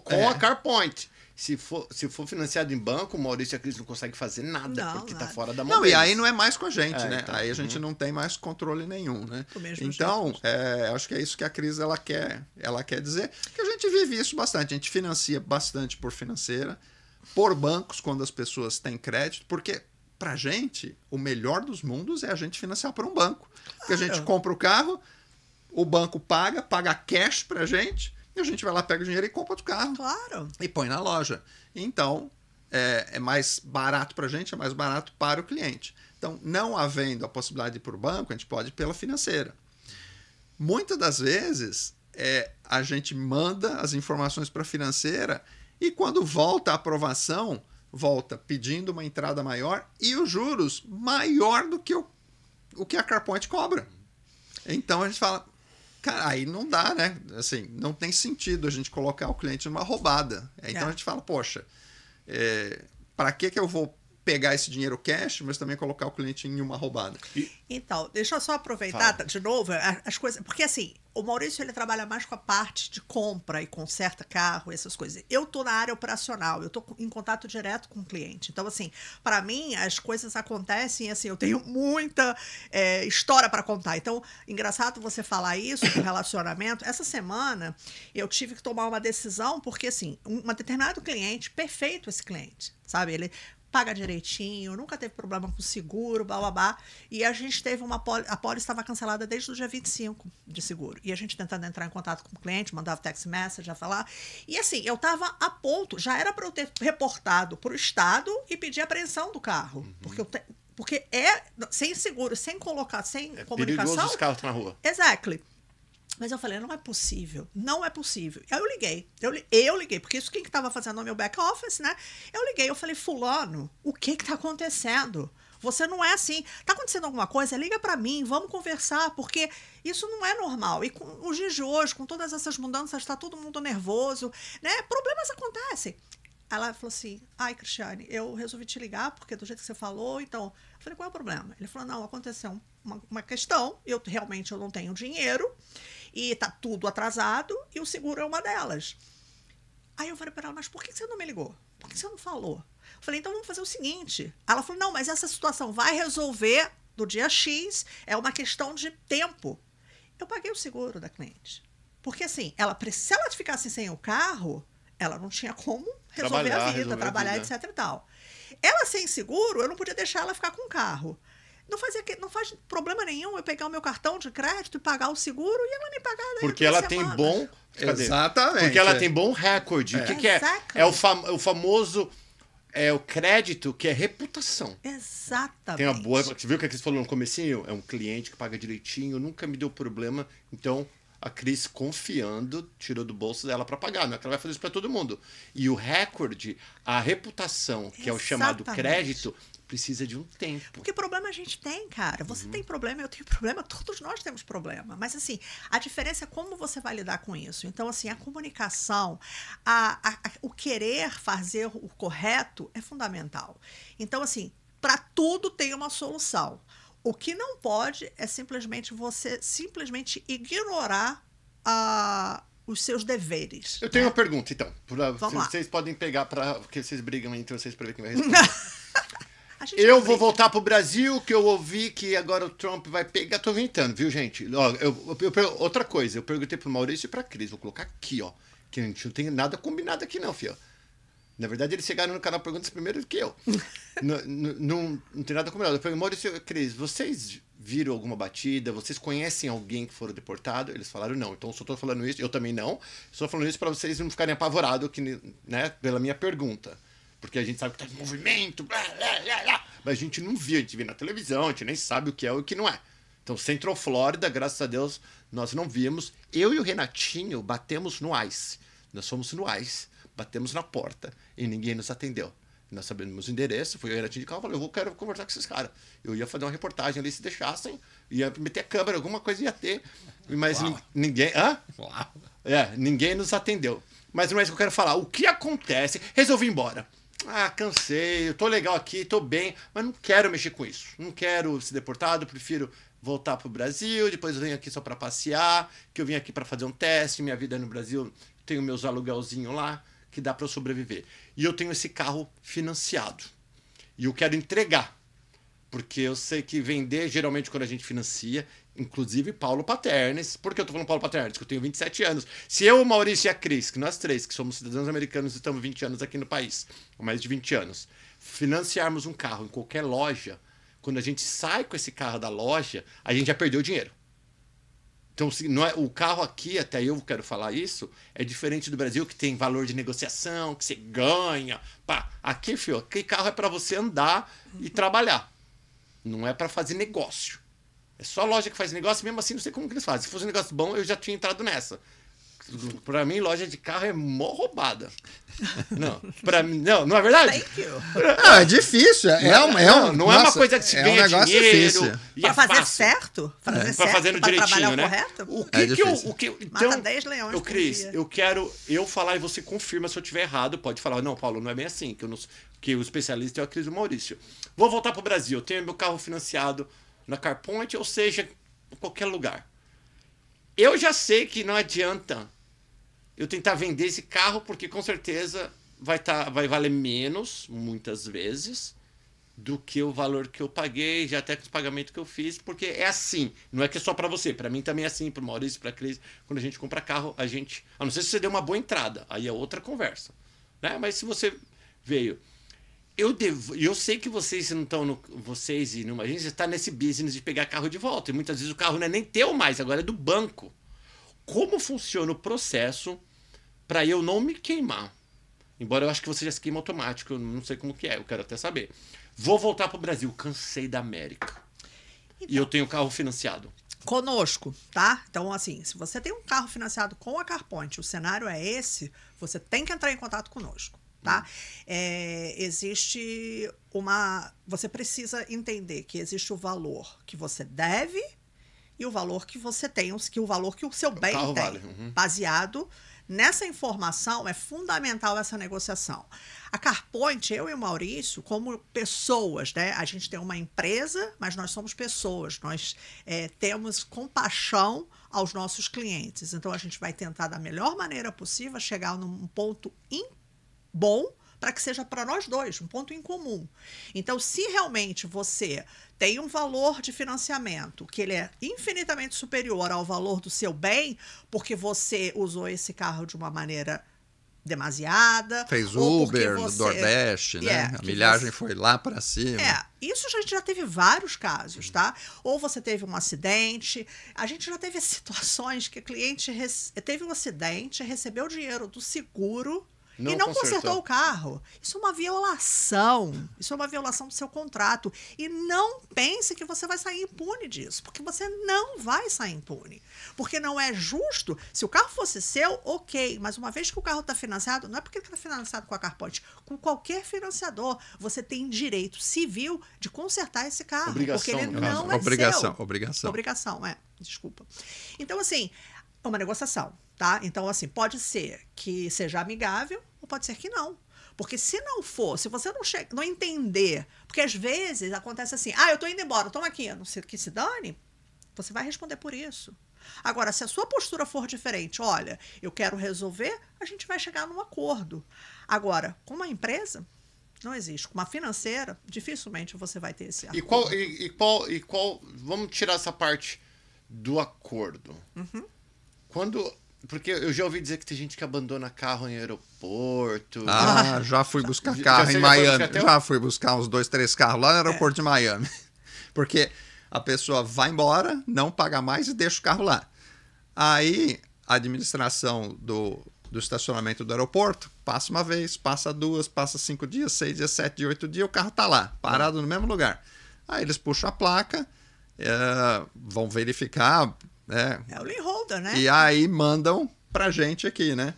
com a CarPoint. Se for financiado em banco, o Maurício e a Cris não conseguem fazer nada, porque está fora da mão deles. E aí não é mais com a gente, né? Então, aí a gente não tem mais controle nenhum, né? Então, acho que é isso que a Cris ela quer dizer, que a gente vive isso bastante. A gente financia bastante por financeira, por bancos, quando as pessoas têm crédito, porque pra gente, o melhor dos mundos é a gente financiar por um banco. Porque a gente compra o carro, o banco paga cash pra gente, e a gente vai lá, pega o dinheiro e compra outro carro. Claro. E põe na loja. Então, é mais barato para a gente, é mais barato para o cliente. Então, não havendo a possibilidade de ir para o banco, a gente pode ir pela financeira. Muitas das vezes, a gente manda as informações para a financeira e quando volta a aprovação, volta pedindo uma entrada maior e os juros maior do que o que a CarPoint cobra. Então, a gente fala... Cara, aí não dá, né? Assim, não tem sentido a gente colocar o cliente numa roubada. Então a gente fala, poxa, para que eu vou pegar esse dinheiro cash, mas também colocar o cliente em uma roubada? Então, deixa eu só aproveitar de novo as coisas. Porque assim, o Maurício ele trabalha mais com a parte de compra e conserta carro, essas coisas. Eu tô na área operacional, eu tô em contato direto com o cliente. Então, assim, para mim, as coisas acontecem, assim, eu tenho muita história para contar. Então, engraçado você falar isso do relacionamento. Essa semana, eu tive que tomar uma decisão, porque, assim, um determinado cliente, perfeito esse cliente, sabe? Ele paga direitinho, nunca teve problema com seguro, blá, blá, blá. E a gente teve a pólice estava cancelada desde o dia 25 de seguro. E a gente tentando entrar em contato com o cliente, mandava text message, já falar. E assim, eu estava a ponto, já era para eu ter reportado para o Estado e pedir a apreensão do carro. Porque sem seguro, sem colocar, sem comunicação. Perigoso os carros na rua. Exactly. Mas eu falei, não é possível, não é possível. Aí eu liguei, eu liguei, porque isso quem que estava fazendo no meu back office, né? Eu liguei, eu falei, fulano, o que tá acontecendo? Você não é assim. Tá acontecendo alguma coisa? Liga para mim, vamos conversar, porque isso não é normal. E com os dias de hoje, com todas essas mudanças, tá todo mundo nervoso, né? Problemas acontecem. Ela falou assim, ai, Cristiane, eu resolvi te ligar, porque do jeito que você falou, então... Eu falei, qual é o problema? Ele falou, não, aconteceu uma questão, realmente eu não tenho dinheiro, e tá tudo atrasado, e o seguro é uma delas. Aí eu falei para ela, mas por que você não me ligou? Por que você não falou? Eu falei, então vamos fazer o seguinte. Ela falou, não, mas essa situação vai resolver do dia X, é uma questão de tempo. Eu paguei o seguro da cliente. Porque assim, se ela ficasse sem o carro, ela não tinha como resolver a vida, trabalhar, etc e tal. Ela sem seguro, eu não podia deixar ela ficar com o carro. Não faz problema nenhum eu pegar o meu cartão de crédito e pagar o seguro e ela me pagar daí. Porque ela tem bom... Exatamente. Porque ela tem bom recorde. O que é? É o famoso... É o crédito, que é reputação. Exatamente. Tem uma boa... Você viu o que a Cris falou no comecinho? É um cliente que paga direitinho, nunca me deu problema. Então, a Cris, confiando, tirou do bolso dela para pagar. Não é que ela vai fazer isso para todo mundo. E o recorde, a reputação, que é o chamado crédito... precisa de um tempo. Porque problema a gente tem, cara. Você tem problema, eu tenho problema, todos nós temos problema. Mas, assim, a diferença é como você vai lidar com isso. Então, assim, a comunicação, o querer fazer o correto é fundamental. Então, assim, para tudo tem uma solução. O que não pode é simplesmente você ignorar os seus deveres. Eu tenho uma pergunta, então. Vocês podem pegar, porque vocês brigam entre vocês para ver quem vai responder. Eu vou voltar pro Brasil, que eu ouvi que agora o Trump vai pegar. Tô inventando, viu, gente? Outra coisa, eu perguntei pro Maurício e pra Cris. Vou colocar aqui, ó. Que a gente não tem nada combinado aqui, não, filho. Na verdade, eles chegaram no canal Perguntas primeiro do que eu. não tem nada combinado. Eu perguntei, Maurício e Cris, vocês viram alguma batida? Vocês conhecem alguém que foram deportado? Eles falaram não. Então, só tô falando isso. Eu também não. Estou falando isso pra vocês não ficarem apavorados, né, pela minha pergunta. Porque a gente sabe que tá em movimento, blá, blá, blá, blá. Mas a gente não viu, a gente vê na televisão, a gente nem sabe o que é e o que não é. Então, Central Florida, graças a Deus, nós não vimos. Eu e o Renatinho batemos no ICE. Nós fomos no ICE, batemos na porta e ninguém nos atendeu. Nós sabemos o endereço, fui o Renatinho de carro e falei, eu quero conversar com esses caras. Eu ia fazer uma reportagem ali, se deixassem, ia meter a câmera, alguma coisa ia ter. Mas ninguém... Hã? Uau. Ninguém nos atendeu. Mas não é isso que eu quero falar. O que acontece? Resolvi ir embora. Cansei, eu tô legal aqui, tô bem, mas não quero mexer com isso. Não quero ser deportado, prefiro voltar pro Brasil, depois eu venho aqui só para passear, que eu vim aqui para fazer um teste, minha vida no Brasil, tenho meus aluguelzinhos lá, que dá para eu sobreviver. E eu tenho esse carro financiado. E eu quero entregar. Porque eu sei que vender, geralmente quando a gente financia, inclusive Paulo Paternes. Por que eu tô falando Paulo Paternes? Porque eu tenho 27 anos. Se eu, o Maurício e a Cris, que nós três, que somos cidadãos americanos e estamos 20 anos aqui no país, há mais de 20 anos, financiarmos um carro em qualquer loja, quando a gente sai com esse carro da loja, a gente já perdeu o dinheiro. Então, não é, o carro aqui, até eu quero falar isso, é diferente do Brasil, que tem valor de negociação, que você ganha. Pá. Aqui, filho, aquele carro é para você andar e trabalhar. Não é para fazer negócio. É só a loja que faz negócio, mesmo assim não sei como que eles fazem. Se fosse um negócio bom, eu já tinha entrado nessa. Pra mim, loja de carro é mó roubada. Não, pra mim, não é verdade? Thank you. Não, é difícil. Não é uma coisa que se ganha dinheiro. Para fazer certo? Para fazer no direitinho, né? Correto? Então, mata 10 leões Cris, eu quero falar e você confirma se eu estiver errado. Pode falar, não, Paulo, não é bem assim. Que o especialista é a Cris e o Maurício. Vou voltar pro Brasil. Eu tenho meu carro financiado na CarPoint, ou seja, em qualquer lugar. Eu já sei que não adianta eu tentar vender esse carro, porque com certeza vai valer menos, muitas vezes, do que o valor que eu paguei, já até com os pagamentos que eu fiz, porque é assim. Não é que é só para você, para mim também é assim, para o Maurício, para a Cris. Quando a gente compra carro, a não sei se você deu uma boa entrada, aí é outra conversa, né? Mas se você veio... eu sei que vocês não estão vocês e a gente está nesse business de pegar carro de volta. E muitas vezes o carro não é nem teu mais, agora é do banco. Como funciona o processo para eu não me queimar? Embora eu acho que você já se queima automático, eu não sei como que é, eu quero até saber. Vou voltar para o Brasil, cansei da América. Então, e eu tenho carro financiado. Conosco, tá? Então, assim, se você tem um carro financiado com a CarPoint, o cenário é esse, você tem que entrar em contato conosco, tá? Existe você precisa entender que existe o valor que você deve e o valor que você tem, o valor que o seu bem tem. Vale. Baseado nessa informação, é fundamental essa negociação. A CarPoint, eu e o Maurício, como pessoas, né? A gente tem uma empresa, mas nós somos pessoas. Nós temos compaixão aos nossos clientes. Então, a gente vai tentar, da melhor maneira possível, chegar num ponto bom para que seja para nós dois, um ponto em comum. Então, se realmente você tem um valor de financiamento que ele é infinitamente superior ao valor do seu bem, porque você usou esse carro de uma maneira demasiada. Fez Uber no Nordeste, né? A milhagem foi lá para cima. Isso a gente já teve vários casos, tá? Ou você teve um acidente. A gente já teve situações que o cliente teve um acidente, recebeu o dinheiro do seguro e não consertou o carro. Isso é uma violação. Isso é uma violação do seu contrato. E não pense que você vai sair impune disso, porque você não vai sair impune. Porque não é justo. Se o carro fosse seu, ok. Mas uma vez que o carro está financiado, não é porque ele está financiado com a CarPoint, com qualquer financiador, você tem direito civil de consertar esse carro. Obrigação, porque ele não é seu. Obrigação, desculpa. Então, assim, é uma negociação, tá? Então, assim, pode ser que seja amigável ou pode ser que não. Porque se não for, se você não entender, porque às vezes acontece assim, eu tô indo embora, toma aqui, não sei que se dane, você vai responder por isso. Agora, se a sua postura for diferente, olha, eu quero resolver, a gente vai chegar num acordo. Agora, com uma empresa, não existe. Com uma financeira, dificilmente você vai ter esse acordo. E qual vamos tirar essa parte do acordo. Porque eu já ouvi dizer que tem gente que abandona carro em aeroporto. Já fui buscar carro em Miami. Já fui buscar uns 2, 3 carros lá no aeroporto de Miami. Porque a pessoa vai embora, não paga mais e deixa o carro lá. Aí a administração do estacionamento do aeroporto passa uma vez, passa 2, passa 5 dias, 6 dias, 7 dias, 8 dias, o carro tá lá, parado no mesmo lugar. Aí eles puxam a placa, vão verificar... É o lien holder, né? E aí mandam pra gente aqui, né?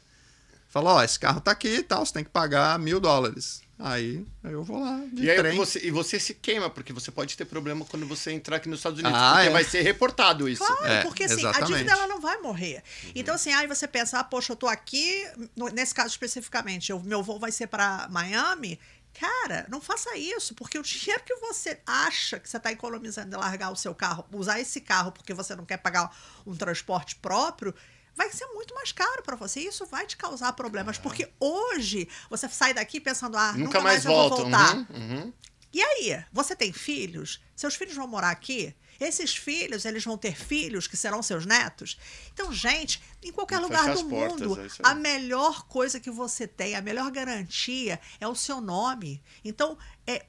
Fala, esse carro tá aqui e tal, você tem que pagar $1.000. Aí eu vou lá de trem. E você se queima, porque você pode ter problema quando você entrar aqui nos Estados Unidos, porque vai ser reportado isso. Claro, porque assim, a dívida ela não vai morrer. Então assim, aí você pensa, poxa, eu tô aqui, nesse caso especificamente, meu voo vai ser para Miami. Cara, não faça isso, porque o dinheiro que você acha que você está economizando de largar o seu carro, usar esse carro porque você não quer pagar um transporte próprio, vai ser muito mais caro para você. E isso vai te causar problemas, porque hoje você sai daqui pensando, nunca mais eu vou voltar. E aí, você tem filhos? Seus filhos vão morar aqui? Esses filhos, eles vão ter filhos que serão seus netos? Então, gente, em qualquer lugar do mundo, a melhor coisa que você tem, a melhor garantia é o seu nome. Então,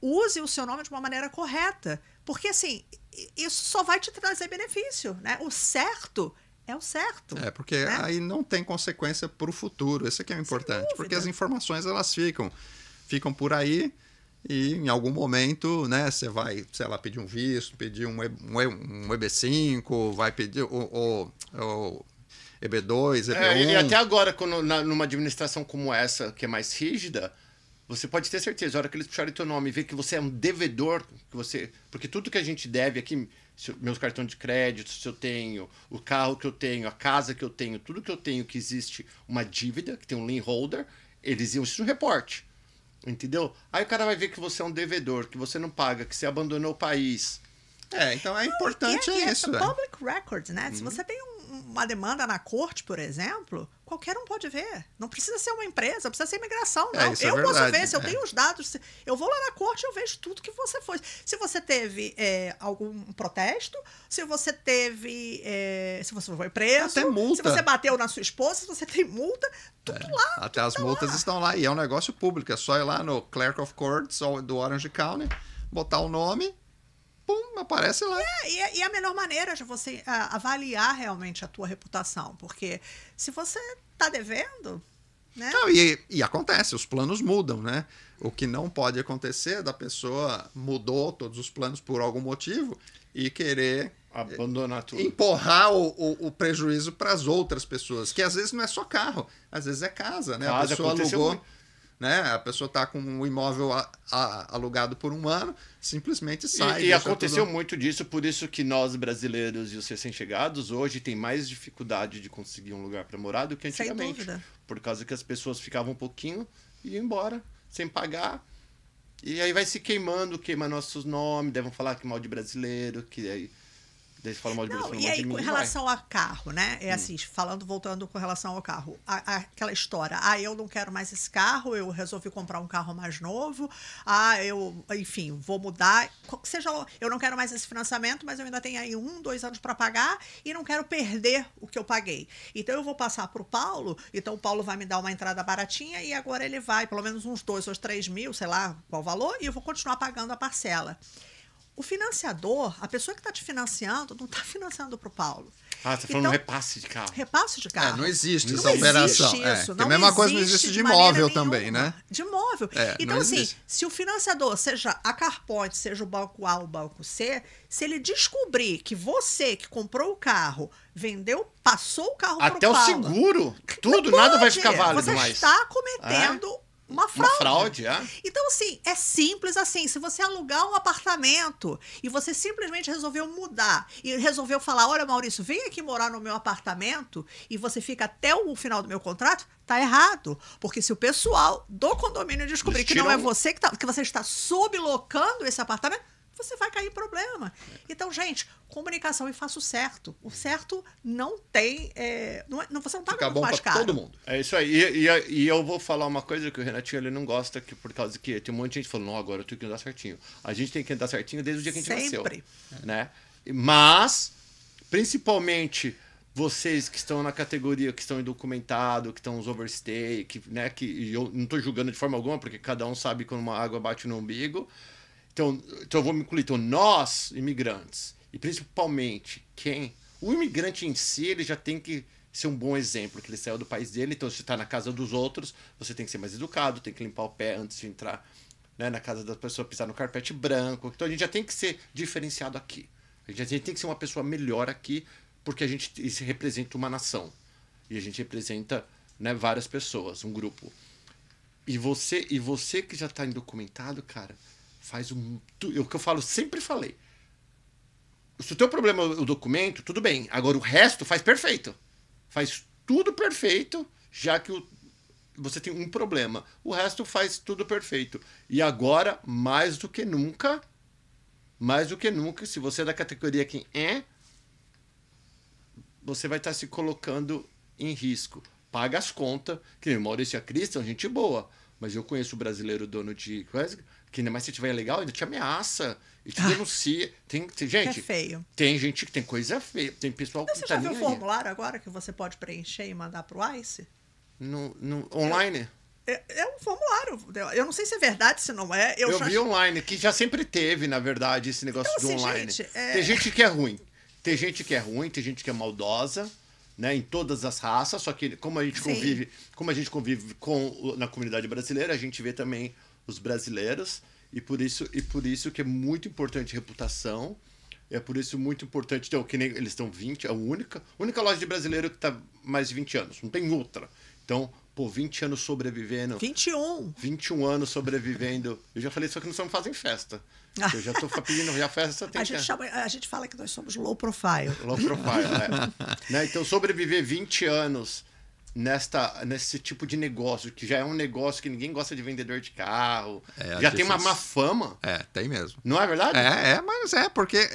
use o seu nome de uma maneira correta. Porque, assim, isso só vai te trazer benefício, né? O certo é o certo. Porque aí não tem consequência para o futuro. Esse aqui é o importante. Porque as informações, elas ficam por aí. E em algum momento, né, você vai, sei lá, pedir um visto, pedir um EB5, vai pedir o EB2, EB1. E até agora, numa administração como essa, que é mais rígida, você pode ter certeza, a hora que eles puxarem teu nome e ver que você é um devedor, porque tudo que a gente deve aqui, meus cartões de crédito, se eu tenho, o carro que eu tenho, a casa que eu tenho, tudo que eu tenho que existe uma dívida, que tem um lien holder, eles iam isso no reporte. Entendeu? Aí o cara vai ver que você é um devedor, que você não paga, que você abandonou o país. Então é importante isso. É public record, né? Se você tem uma demanda na corte, por exemplo, qualquer um pode ver. Não precisa ser uma empresa, precisa ser imigração, não. Isso é eu posso verdade, ver, se eu tenho os dados, eu vou lá na corte e eu vejo tudo que você foi. Se você teve algum protesto, se você teve. Se você foi preso, até multa. se você bateu na sua esposa, se você tem multa, tudo lá. Até as multas estão lá. E é um negócio público. É só ir lá no Clerk of Courts do Orange County, botar o nome. Pum, aparece lá. E a melhor maneira de você avaliar realmente a tua reputação, porque se você está devendo, né? Não, e acontece, os planos mudam, né? O que não pode acontecer é da pessoa mudou todos os planos por algum motivo e querer abandonar tudo. Empurrar o prejuízo para as outras pessoas, que às vezes não é só carro, às vezes é casa, né? A pessoa alugou. Né? A pessoa está com um imóvel alugado por um ano, simplesmente sai. E aconteceu muito disso, por isso que nós brasileiros e os recém-chegados hoje têm mais dificuldade de conseguir um lugar para morar do que antigamente. Sem dúvida. Por causa que as pessoas ficavam um pouquinho e iam embora, sem pagar. E aí vai se queima nossos nomes, devem falar que mal de brasileiro, que aí... E aí, com relação a carro, né? Assim, voltando com relação ao carro, aquela história, eu não quero mais esse carro, eu resolvi comprar um carro mais novo, enfim, vou mudar, eu não quero mais esse financiamento, mas eu ainda tenho aí 2 anos para pagar e não quero perder o que eu paguei. Então eu vou passar para o Paulo, então o Paulo vai me dar uma entrada baratinha e agora ele vai, pelo menos uns 2 ou 3 mil, sei lá qual valor, e eu vou continuar pagando a parcela. O financiador, a pessoa que está te financiando, não está financiando para o Paulo. Você está falando repasse de carro. Repasse de carro. Não existe essa operação. Isso. A mesma coisa não existe de imóvel também, né? De imóvel. Então, assim, se o financiador, seja a Carpoint, seja o banco A ou o banco C, se ele descobrir que você que comprou o carro, vendeu, passou o carro para o Paulo... Até o seguro, tudo, nada vai ficar válido você mais. Você está cometendo... Uma fraude. Então, assim, é simples assim. Se você alugar um apartamento e você simplesmente resolveu mudar e resolveu falar, olha, Maurício, vem aqui morar no meu apartamento e você fica até o final do meu contrato, tá errado. Porque se o pessoal do condomínio descobrir que não é você que você está sublocando esse apartamento, você vai cair em problema. Então, gente, comunicação e faça o certo. O certo não tem... você não tá muito mais caro. Todo mundo. É isso aí. E eu vou falar uma coisa que o Renatinho ele não gosta, que por causa que tem um monte de gente falando, não, agora eu tenho que andar certinho. A gente tem que andar certinho desde o dia que a gente nasceu. Sempre. Né? Mas, principalmente... Vocês que estão na categoria, que estão indocumentados, que estão os overstay, que eu não estou julgando de forma alguma, porque cada um sabe quando uma água bate no umbigo. Então eu vou me incluir. Então, nós, imigrantes, e principalmente o imigrante em si, ele já tem que ser um bom exemplo, que ele saiu do país dele. Então, se está na casa dos outros, você tem que ser mais educado, tem que limpar o pé antes de entrar, né, na casa da pessoa, pisar no carpete branco. Então, a gente já tem que ser diferenciado aqui. A gente tem que ser uma pessoa melhor aqui, porque a gente representa uma nação. E a gente representa, né, várias pessoas, um grupo. E você que já está indocumentado, cara, faz o que eu falo, sempre falei. Se o teu problema é o documento, tudo bem. Agora o resto faz perfeito. Faz tudo perfeito, já que você tem um problema. O resto faz tudo perfeito. E agora, mais do que nunca, se você é da categoria quem você vai estar se colocando em risco. Paga as contas, que nem o Maurício e a Cris são gente boa, mas eu conheço o brasileiro dono de coisa, que ainda mais se tiver legal, ainda te ameaça e te denuncia. Tem gente, é feio. Tem gente que tem coisa feia, tem pessoal que você já viu o formulário agora que você pode preencher e mandar pro ICE? Online? É um formulário. Eu não sei se é verdade, se não é. Eu vi online, que já sempre teve, na verdade, esse negócio do online. Gente, tem gente que é ruim. Tem gente que é ruim, tem gente que é maldosa, né, em todas as raças, só que como a gente convive na comunidade brasileira, a gente vê também os brasileiros, e por isso que é muito importante reputação, é por isso muito importante, então, que nem eles estão 20, a única loja de brasileiro que está mais de 20 anos, não tem outra. Então, 20 anos sobrevivendo. 21 anos sobrevivendo. Eu já falei, só que não fazem festa. Eu já estou pedindo a festa. A gente fala que nós somos low profile. Low profile, né? Então, sobreviver 20 anos nesse tipo de negócio, que já é um negócio que ninguém gosta de vendedor de carro. É já tem uma difícil. má fama. Tem mesmo. Não é verdade? Mas porque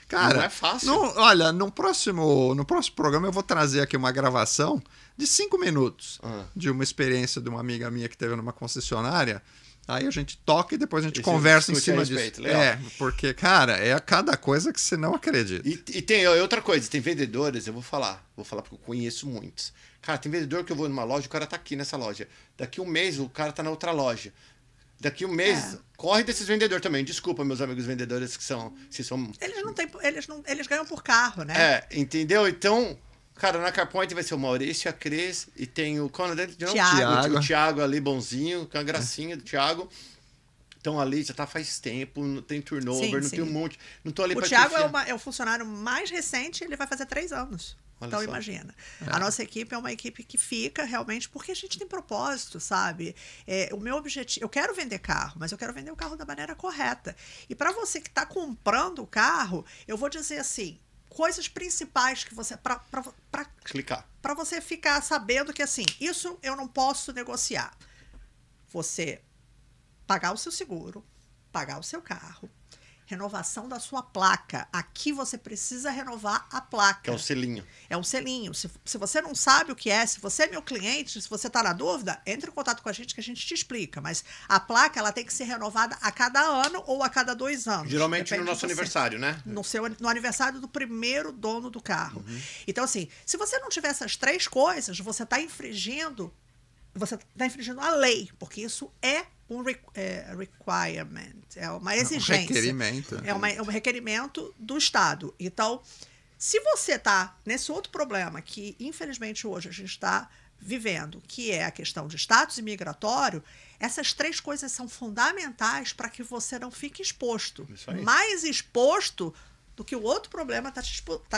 cara, não é fácil. Olha, no próximo programa eu vou trazer aqui uma gravação de 5 minutos de uma experiência de uma amiga minha que teve numa concessionária. Aí a gente toca e depois a gente conversa em cima disso. Porque, cara, é cada coisa que você não acredita. E tem outra coisa, tem vendedores, eu vou falar porque eu conheço muitos. Cara, tem vendedor que eu vou numa loja, o cara tá aqui nessa loja. Daqui um mês o cara tá na outra loja. Daqui um mês, corre desses vendedores também. Desculpa, meus amigos vendedores que são... Eles ganham por carro, né? Entendeu? Então, cara, na CarPoint vai ser o Maurício, a Cris e tem o Thiago. O Thiago ali, bonzinho, com a gracinha do Thiago. Então ali já tá faz tempo, não tem turnover, não tem um monte. Não tô ali o pra Thiago é o funcionário mais recente, ele vai fazer 3 anos. Olha então, só. imagina. A nossa equipe é uma equipe que fica realmente porque a gente tem propósito, sabe? O meu objetivo... Eu quero vender carro, mas eu quero vender o carro da maneira correta. E para você que está comprando o carro, eu vou dizer assim, coisas principais que você... Para você ficar sabendo que, assim, isso eu não posso negociar. Você pagar o seu seguro, pagar o seu carro, renovação da sua placa. Aqui você precisa renovar a placa. Que é o selinho. É um selinho. Se você não sabe o que é, se você é meu cliente, se você está na dúvida, entre em contato com a gente que a gente te explica. Mas a placa ela tem que ser renovada a cada ano ou a cada 2 anos. Geralmente no nosso aniversário, né? No aniversário do primeiro dono do carro. Então, assim, se você não tiver essas 3 coisas, você está infringindo a lei, porque isso é um requirement, é uma exigência. Um requerimento. É um requerimento do Estado. Então, se você está nesse outro problema que, infelizmente, hoje a gente está vivendo, que é a questão de status imigratório, essas 3 coisas são fundamentais para que você não fique exposto. Mais exposto do que o outro problema está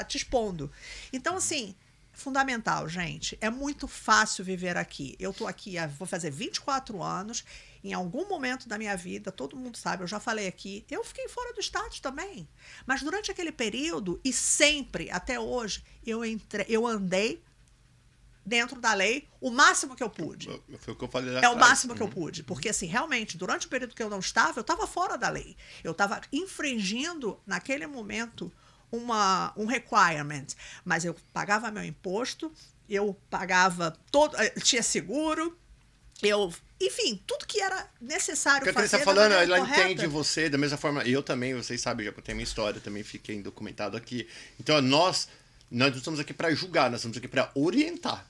te expondo. Então, assim... Fundamental, gente. É muito fácil viver aqui. Eu tô aqui, vou fazer 24 anos. Em algum momento da minha vida, todo mundo sabe, eu já falei aqui, eu fiquei fora do estado também. Mas durante aquele período, e sempre, até hoje, eu andei dentro da lei o máximo que eu pude. Foi o que eu falei lá atrás. O máximo que eu pude. Porque, assim, realmente, durante o período que eu não estava, eu estava fora da lei. Eu estava infringindo, naquele momento, um requirement, mas eu pagava meu imposto, eu pagava tinha seguro, enfim, tudo que era necessário fazer. O que a Cris está falando, ela entende você da mesma forma, eu também, vocês sabem, já contei minha história, também fiquei documentado aqui. Então, nós não estamos aqui para julgar, nós estamos aqui para orientar.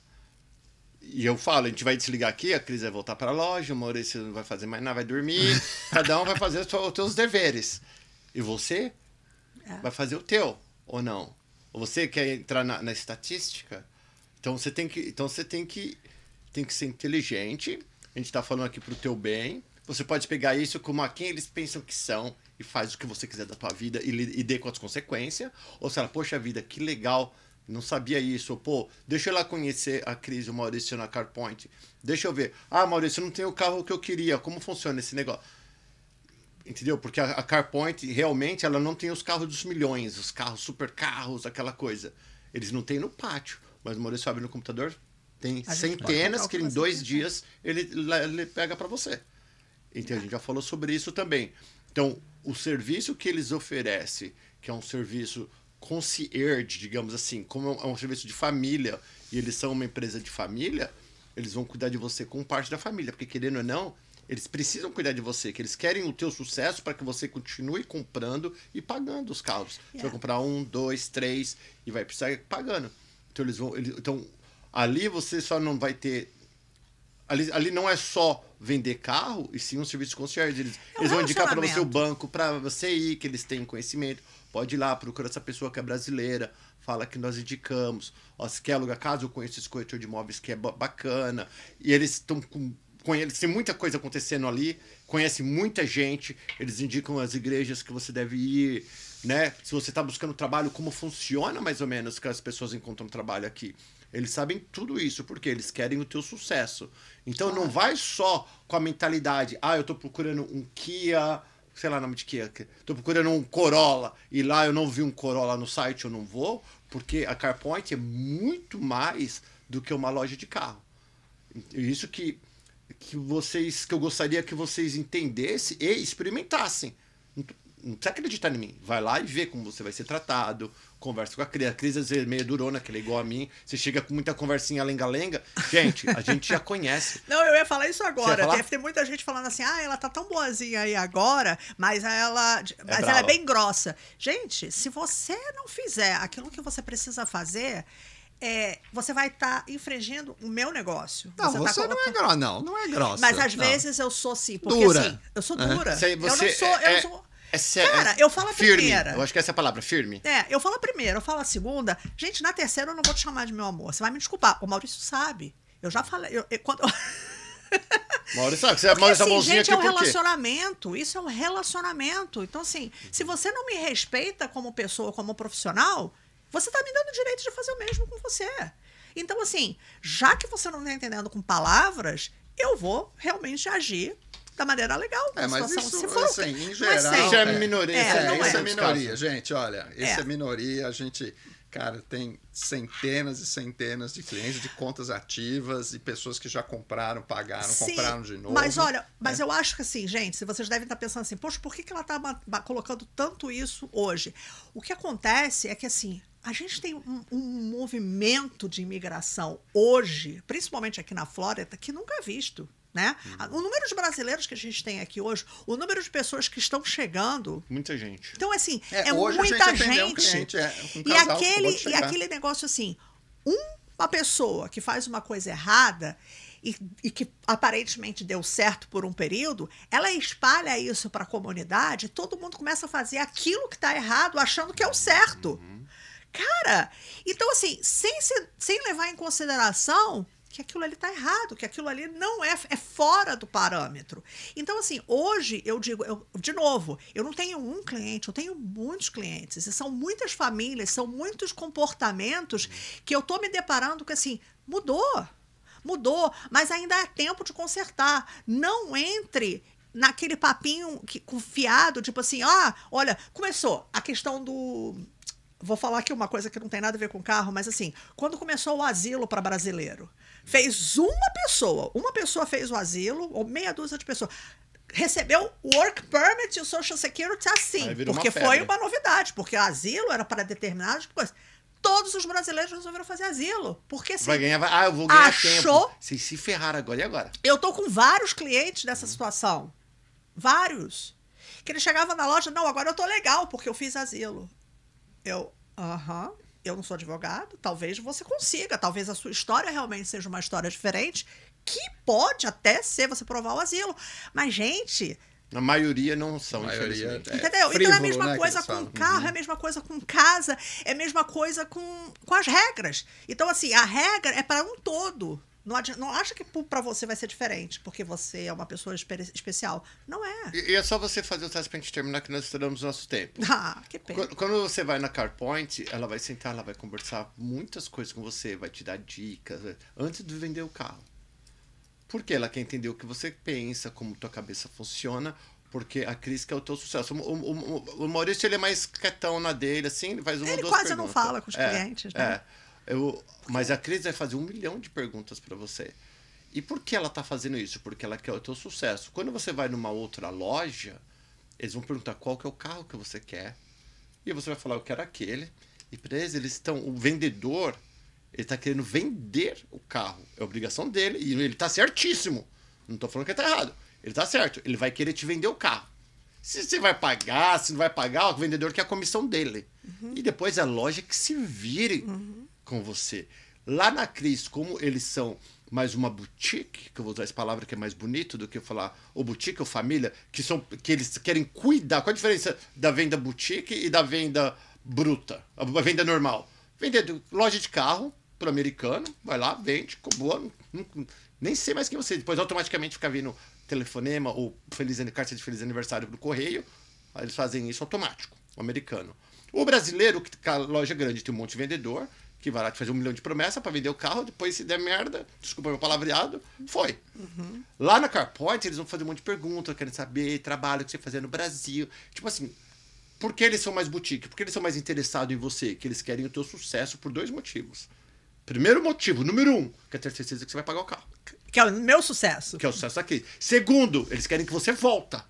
E eu falo, a gente vai desligar aqui, a Cris vai voltar para a loja, o Maurício não vai fazer mais nada, vai dormir, cada um vai fazer os seus deveres. E você vai fazer o teu, ou não? Ou você quer entrar na estatística? Então você tem que ser inteligente. A gente está falando aqui pro teu bem. Você pode pegar isso como a quem eles pensam que são e faz o que você quiser da tua vida e dê com as consequências. Ou se ela, poxa vida, que legal, não sabia isso. Ou, pô, deixa eu lá conhecer a Cris e o Maurício na CarPoint. Deixa eu ver. Ah, Maurício, eu não tenho o carro que eu queria. Como funciona esse negócio? Entendeu? Porque a CarPoint, realmente, ela não tem os carros dos milhões, os carros, super carros, aquela coisa. Eles não têm no pátio, mas o Maurício abre no computador, tem centenas que em 2 dias ele pega para você. Então, a gente já falou sobre isso também. Então, o serviço que eles oferecem, que é um serviço concierge, digamos assim, como é um serviço de família, e eles são uma empresa de família, eles vão cuidar de você como parte da família, porque querendo ou não, eles precisam cuidar de você, que eles querem o teu sucesso para que você continue comprando e pagando os carros. Você vai comprar 1, 2, 3 e vai precisar ir pagando. Então, então, ali você só não vai ter... Ali não é só vender carro, e sim um serviço de concierge. Eles vão indicar para você o banco, para você ir, que eles têm conhecimento. Pode ir lá, procura essa pessoa que é brasileira, fala que nós indicamos. Ó, se quer alugar casa, eu conheço esse corretor de imóveis que é bacana. E eles estão com... Eles têm muita coisa acontecendo ali, conhecem muita gente, eles indicam as igrejas que você deve ir, né? Se você está buscando trabalho, como funciona mais ou menos que as pessoas encontram trabalho aqui. Eles sabem tudo isso, porque eles querem o teu sucesso. Então não vai só com a mentalidade, eu tô procurando um Kia, sei lá o nome de Kia, tô procurando um Corolla, e lá eu não vi um Corolla no site, eu não vou, porque a CarPoint é muito mais do que uma loja de carro. Isso que eu gostaria que vocês entendessem e experimentassem. Não precisa acreditar em mim. Vai lá e vê como você vai ser tratado. Conversa com a Cris. A Cris às vezes é meio durona, que ela é igual a mim. Você chega com muita conversinha lenga-lenga. Gente, a gente já conhece. Não, eu ia falar isso agora. Falar? Deve ter muita gente falando assim, ela tá tão boazinha aí agora, mas ela é brava. bem grossa. Gente, se você não fizer aquilo que você precisa fazer, você vai estar infringindo o meu negócio. Não, você não é grossa. Não é grossa. Mas às não. vezes eu sou sim. Porque Dura. assim, eu sou dura. Você eu não sou... Cara, eu falo a firme. primeira. Eu acho que essa é a palavra, firme. Eu falo a primeira, eu falo a segunda. Gente, na terceira eu não vou te chamar de meu amor. Você vai me desculpar. O Maurício sabe. Eu já falei. Maurício sabe que você Porque, Maurício assim, mãozinha gente, aqui é um por quê? relacionamento. Isso é um relacionamento. Então, assim, se você não me respeita como pessoa, como profissional, você tá me dando o direito de fazer o mesmo com você. Então, assim, já que você não tá entendendo com palavras, eu vou realmente agir da maneira legal. Mas situação. isso, Se for, assim, em mas geral... Isso é minoria. não Isso é. é minoria, gente, olha. Isso É. é minoria, a gente... Cara, tem centenas e centenas de clientes de contas ativas e pessoas que já compraram, pagaram, Sim, compraram de novo. Mas olha, eu acho que assim, gente, se vocês devem estar pensando assim, poxa, por que ela tá colocando tanto isso hoje? O que acontece é que assim, a gente tem um movimento de imigração hoje, principalmente aqui na Flórida, que nunca é visto. Né? O número de brasileiros que a gente tem aqui hoje, o número de pessoas que estão chegando. Muita gente. Então, assim, hoje muita a gente atendeu um gente. cliente, um casal que acabou de E chegar. aquele negócio assim, uma pessoa que faz uma coisa errada e que aparentemente deu certo por um período, ela espalha isso para a comunidade, todo mundo começa a fazer aquilo que está errado, achando que é o certo. Cara, então assim, sem levar em consideração que aquilo ali está errado, que aquilo ali não é fora do parâmetro. Então, assim, hoje eu digo, de novo, eu não tenho um cliente, eu tenho muitos clientes, e são muitas famílias, são muitos comportamentos que eu estou me deparando com, assim, mudou, mas ainda há tempo de consertar. Não entre naquele papinho confiado, tipo assim, olha, começou a questão do... Vou falar aqui uma coisa que não tem nada a ver com carro, mas assim, quando começou o asilo para brasileiro, fez uma pessoa fez o asilo, ou meia dúzia de pessoas, recebeu o work permit e o social security assim, porque foi uma novidade, porque o asilo era para determinadas coisas. Todos os brasileiros resolveram fazer asilo, porque assim, eu vou ganhar tempo. Vocês se ferraram agora e agora? Eu tô com vários clientes nessa situação. Vários. Que ele chegava na loja, não, agora eu tô legal, porque eu fiz asilo. Eu não sou advogado, talvez você consiga, talvez a sua história realmente seja uma história diferente, que pode até ser você provar o asilo. Mas, gente... A maioria não são, infelizmente. Entendeu? Frívolo, então é a mesma né, coisa com carro, é a mesma coisa com casa, é a mesma coisa com as regras. Então, assim, a regra é para um todo. Não acha que para você vai ser diferente, porque você é uma pessoa especial. Não é. E é só você fazer o teste pra gente terminar, que nós estouramos nosso tempo. Que pena. Quando você vai na CarPoint, ela vai sentar, ela vai conversar muitas coisas com você, vai te dar dicas, antes de vender o carro. Porque ela quer entender o que você pensa, como tua cabeça funciona, porque a Cris quer o teu sucesso. O Maurício, ele é mais quietão na dele, assim, ele faz uma ou duas perguntas. Ele quase não fala com os clientes, né? Mas a Cris vai fazer 1 milhão de perguntas para você. E por que ela tá fazendo isso? Porque ela quer o teu sucesso. Quando você vai numa outra loja, eles vão perguntar qual que é o carro que você quer. E você vai falar, eu quero aquele. E para eles o vendedor, ele tá querendo vender o carro. É obrigação dele e ele tá certíssimo. Não tô falando que ele tá errado. Ele tá certo. Ele vai querer te vender o carro. Se você vai pagar, se não vai pagar, o vendedor quer a comissão dele. E depois a loja que se vire com você. Lá na Cris, como eles são mais uma boutique, que eu vou usar essa palavra que é mais bonito do que eu falar ou boutique ou família, que eles querem cuidar. Qual a diferença da venda boutique e da venda bruta? A venda normal. Vender loja de carro pro americano, vai lá, vende, boa, nem sei mais quem você. Depois automaticamente fica vindo telefonema ou carta de feliz aniversário do correio. Aí eles fazem isso automático, o americano. O brasileiro, que a loja grande tem um monte de vendedor, que vai lá te fazer 1 milhão de promessa para vender o carro, depois se der merda, desculpa meu palavreado, foi. Lá na CarPoint, eles vão fazer um monte de perguntas, querem saber trabalho que você fazia no Brasil. Tipo assim, por que eles são mais boutique? Por que eles são mais interessados em você? Que eles querem o teu sucesso por 2 motivos. Primeiro motivo, número 1, que é ter certeza que você vai pagar o carro. Que é o meu sucesso. Que é o sucesso aqui. Segundo, eles querem que você volta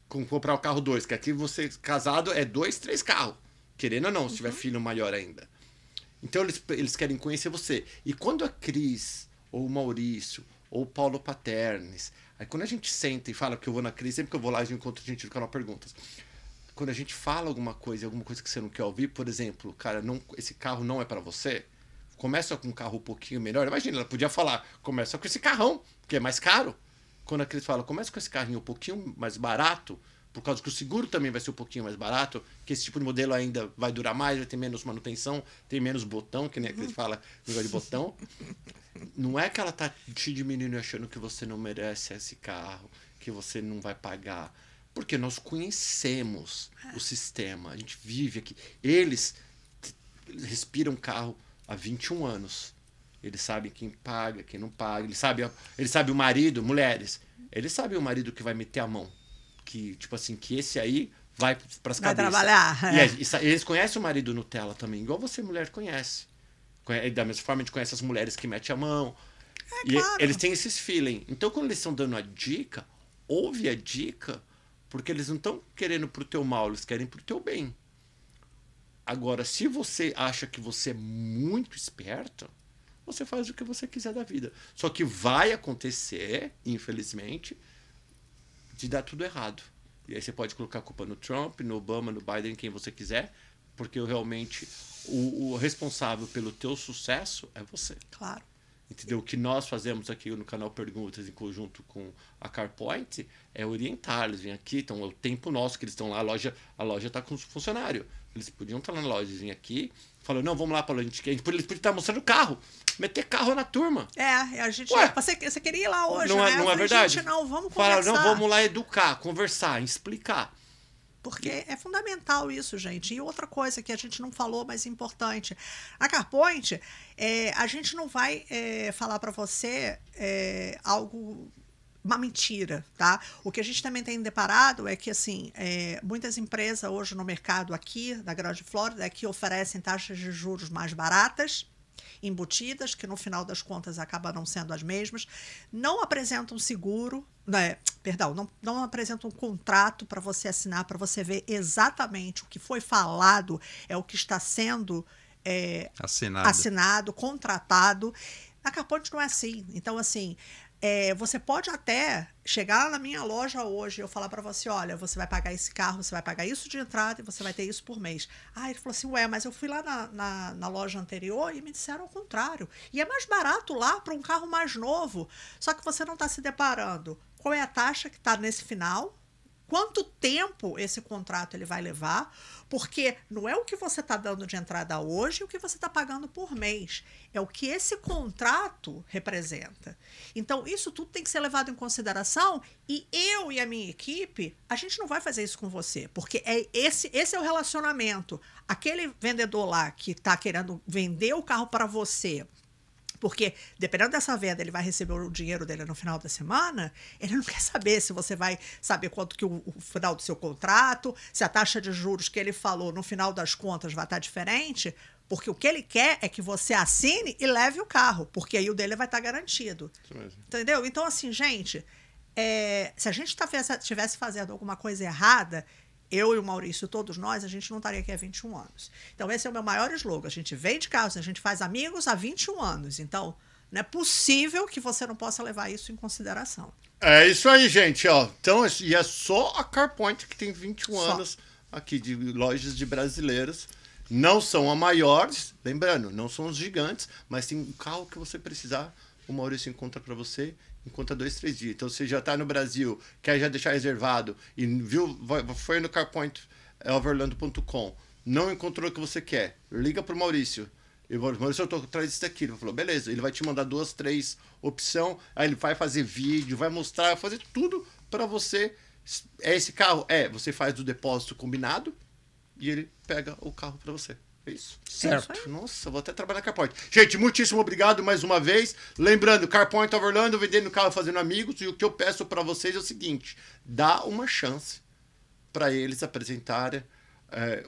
com comprar o carro 2, que aqui você, casado, é 2, 3 carros. Querendo ou não, se tiver filho maior ainda. Então eles querem conhecer você. E quando a Cris, ou o Maurício, ou o Paulo Paternes, aí quando a gente senta e fala que eu vou na Cris, sempre que eu vou lá, eu encontro a gente no canal Perguntas. Quando a gente fala alguma coisa que você não quer ouvir, por exemplo, cara, esse carro não é pra você, começa com um carro um pouquinho melhor. Imagina, ela podia falar, começa com esse carrão, que é mais caro. Quando a Cris fala, começa com esse carrinho um pouquinho mais barato, por causa que o seguro também vai ser um pouquinho mais barato, que esse tipo de modelo ainda vai durar mais, vai ter menos manutenção, tem menos botão, que nem a Cris fala, negócio de botão. Não é que ela tá te diminuindo achando que você não merece esse carro, que você não vai pagar. Porque nós conhecemos o sistema, a gente vive aqui. Eles respiram carro há 21 anos. Eles sabem quem paga, quem não paga. Eles sabem o marido, mulheres. Eles sabem o marido que vai meter a mão. Que, tipo assim, que esse aí vai pras Vai cabeças. trabalhar. E eles conhecem o marido Nutella também, igual você, mulher, conhece. Da mesma forma, a gente conhece as mulheres que metem a mão. E claro. eles têm esses feeling. Então, quando eles estão dando a dica, ouve a dica, porque eles não estão querendo pro teu mal, eles querem pro teu bem. Agora, se você acha que você é muito esperto, você faz o que você quiser da vida. Só que vai acontecer, infelizmente, de dar tudo errado. E aí você pode colocar a culpa no Trump, no Obama, no Biden, quem você quiser, porque realmente o responsável pelo teu sucesso é você. Claro. Entendeu? O que nós fazemos aqui no canal Perguntas, em conjunto com a CarPoint, é orientar. Eles vêm aqui, então é o tempo nosso que eles estão lá, a loja está com os funcionários. Eles podiam estar na loja, vir aqui, falando, não, vamos lá, Paulo, eles podiam estar mostrando carro, meter carro na turma. A gente... Ué, você queria ir lá hoje, não né? Não é falei, verdade? Gente, não, vamos Fala, conversar. não, vamos lá educar, conversar, explicar. Porque é fundamental isso, gente. E outra coisa que a gente não falou, mas importante. A CarPoint, a gente não vai falar para você algo, uma mentira, tá? O que a gente também tem deparado é que, assim, muitas empresas hoje no mercado aqui, da Grande Flórida, que oferecem taxas de juros mais baratas, embutidas, que no final das contas acabam não sendo as mesmas, não apresentam seguro, não apresentam um contrato para você assinar, para você ver exatamente o que foi falado, é o que está sendo assinado, contratado. A CarPoint não é assim. Então, assim, você pode até chegar na minha loja hoje e eu falar para você, olha, você vai pagar esse carro, você vai pagar isso de entrada e você vai ter isso por mês. Ah, ele falou assim, mas eu fui lá na loja anterior e me disseram o contrário. E é mais barato lá para um carro mais novo. Só que você não está se deparando. Qual é a taxa que está nesse final? Quanto tempo esse contrato ele vai levar? Porque não é o que você está dando de entrada hoje e o que você está pagando por mês. É o que esse contrato representa. Então, isso tudo tem que ser levado em consideração e eu e a minha equipe, a gente não vai fazer isso com você, porque esse é o relacionamento. Aquele vendedor lá que está querendo vender o carro para você, porque, dependendo dessa venda, ele vai receber o dinheiro dele no final da semana, ele não quer saber se você vai saber quanto que o final do seu contrato, se a taxa de juros que ele falou no final das contas vai estar diferente, porque o que ele quer é que você assine e leve o carro, porque aí o dele vai estar garantido. Isso mesmo. Entendeu? Então, assim, gente, se a gente estivesse fazendo alguma coisa errada, eu e o Maurício, todos nós, a gente não estaria aqui há 21 anos. Então, esse é o meu maior slogan. A gente vende carros, a gente faz amigos há 21 anos. Então, não é possível que você não possa levar isso em consideração. É isso aí, gente. Ó. Então, e é só a CarPoint que tem 21 anos aqui de lojas de brasileiros. Não são as maiores, lembrando, não são os gigantes, mas tem um carro que você precisar, o Maurício encontra para você. Encontra 2, 3 dias. Então, você já está no Brasil, quer já deixar reservado e foi no carpointoverlando.com, não encontrou o que você quer, liga para o Maurício. Maurício, eu estou atrás disso daqui. Ele falou, beleza. Ele vai te mandar 2, 3 opções, aí ele vai fazer vídeo, vai mostrar, vai fazer tudo para você. É esse carro? Você faz o depósito combinado e ele pega o carro para você. É isso. Certo. Nossa, vou até trabalhar na CarPoint. Gente, muitíssimo obrigado mais uma vez. Lembrando, CarPoint Orlando, vendendo carro, fazendo amigos. E o que eu peço para vocês é o seguinte: dá uma chance para eles apresentarem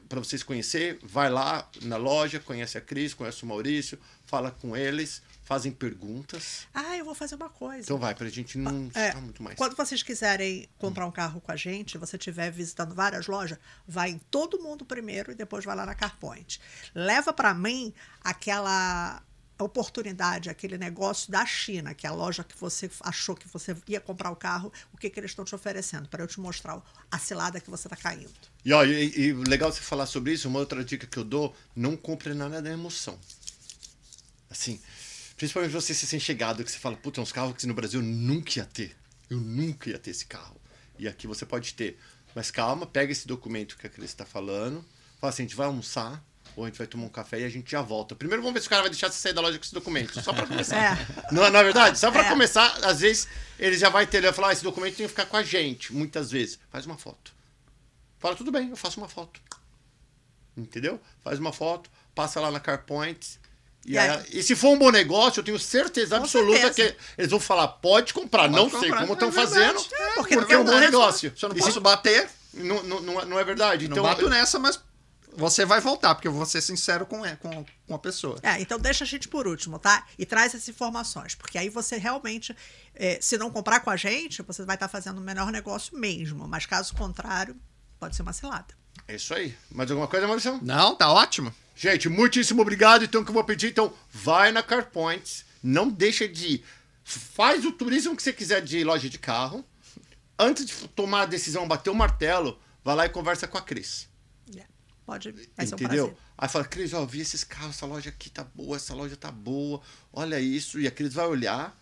para vocês conhecer, vai lá na loja, conhece a Cris, conhece o Maurício, fala com eles, fazem perguntas. Eu vou fazer uma coisa. Então vai, pra gente não ficar muito mais. Quando vocês quiserem comprar um carro com a gente, você estiver visitando várias lojas, vai em Todo Mundo primeiro e depois vai lá na CarPoint. Leva para mim aquela oportunidade, aquele negócio da China, que é a loja que você achou que você ia comprar o carro, o que eles estão te oferecendo, para eu te mostrar a cilada que você está caindo. E legal você falar sobre isso, uma outra dica que eu dou, não compre nada da emoção. Assim, principalmente você se sente chegado, que você fala, puta, uns carros que no Brasil eu nunca ia ter. Eu nunca ia ter esse carro. E aqui você pode ter. Mas calma, pega esse documento que a Cris está falando, fala assim, a gente vai almoçar, ou a gente vai tomar um café e a gente já volta. Primeiro vamos ver se o cara vai deixar você sair da loja com esse documento, só para começar. Não é verdade? Só para começar, às vezes ele já vai ter, ele vai falar, esse documento tem que ficar com a gente, muitas vezes. Faz uma foto. Fala, tudo bem, eu faço uma foto. Entendeu? Faz uma foto, passa lá na CarPoint. E se for um bom negócio, eu tenho certeza absoluta que eles vão falar, pode comprar. Não sei como estão fazendo, porque é um bom negócio. Se eu não posso bater, não é verdade. Então, não bato nessa, mas você vai voltar, porque eu vou ser sincero com a pessoa. Então deixa a gente por último, tá? E traz essas informações, porque aí você realmente, se não comprar com a gente, você vai estar fazendo o menor negócio mesmo. Mas caso contrário, pode ser uma cilada. É isso aí. Mais alguma coisa, Maurício? Não, tá ótimo. Gente, muitíssimo obrigado. Então, o que eu vou pedir? Então, vai na CarPoint. Não deixa de ir. Faz o turismo que você quiser de loja de carro. Antes de tomar a decisão, bater o martelo, vai lá e conversa com a Cris. Pode, vai ser um entendeu? prazer. Aí fala, Cris, ó, vi esses carros, essa loja aqui tá boa, essa loja tá boa. Olha isso. E a Cris vai olhar.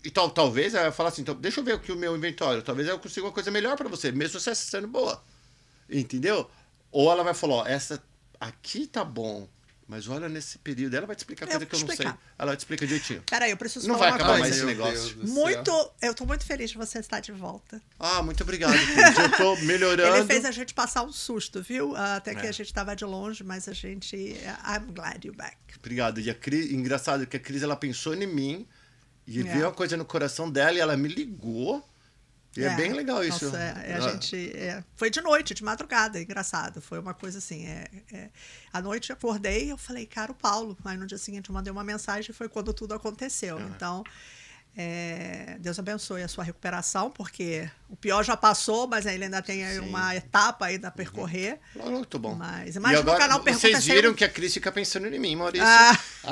E talvez ela vai falar assim, então, deixa eu ver aqui o meu inventário. Talvez eu consiga uma coisa melhor pra você, mesmo você sendo boa. Entendeu? Ou ela vai falar, ó, essa aqui tá bom, mas olha nesse período. Ela vai te explicar coisa que eu não sei. Ela te explica direitinho. Peraí, eu preciso não falar vai uma acabar coisa. mais esse negócio. Eu tô muito feliz de você estar de volta. Muito obrigado, Cris. Eu tô melhorando. Ele fez a gente passar um susto, viu? Até que a gente tava de longe, mas a gente... I'm glad you're back. Obrigado. E a Cris, engraçado que a Cris, ela pensou em mim e veio uma coisa no coração dela e ela me ligou. E é bem legal isso. Nossa, foi de noite, de madrugada, engraçado. Foi uma coisa assim. À noite eu acordei e eu falei, cara, o Paulo. Aí no dia seguinte eu mandei uma mensagem e foi quando tudo aconteceu. Então, Deus abençoe a sua recuperação, porque o pior já passou, mas ele ainda tem aí uma etapa ainda a percorrer. Muito bom. Mas imagina o canal Pergunta. Vocês viram que a Cris fica pensando em mim, Maurício.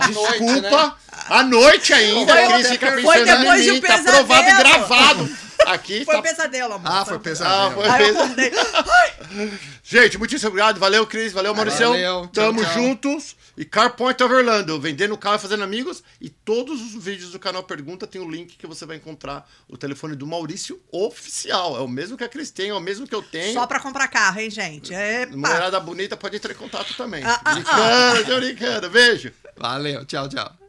Desculpa. À noite ainda, a Cris fica pensando em mim. Tá provado e gravado. Aqui foi pesadelo, amor. Foi pesadelo. Aí eu acordei. Gente, muitíssimo obrigado. Valeu, Cris. Valeu, Maurício. Tamo juntos. E CarPoint of Orlando, vendendo carro e fazendo amigos. E todos os vídeos do canal Pergunta tem o link que você vai encontrar o telefone do Maurício oficial. É o mesmo que a Cris tem, é o mesmo que eu tenho. Só pra comprar carro, hein, gente? Mulherada bonita pode entrar em contato também. Brincando, tô brincando. Beijo. Valeu, tchau, tchau.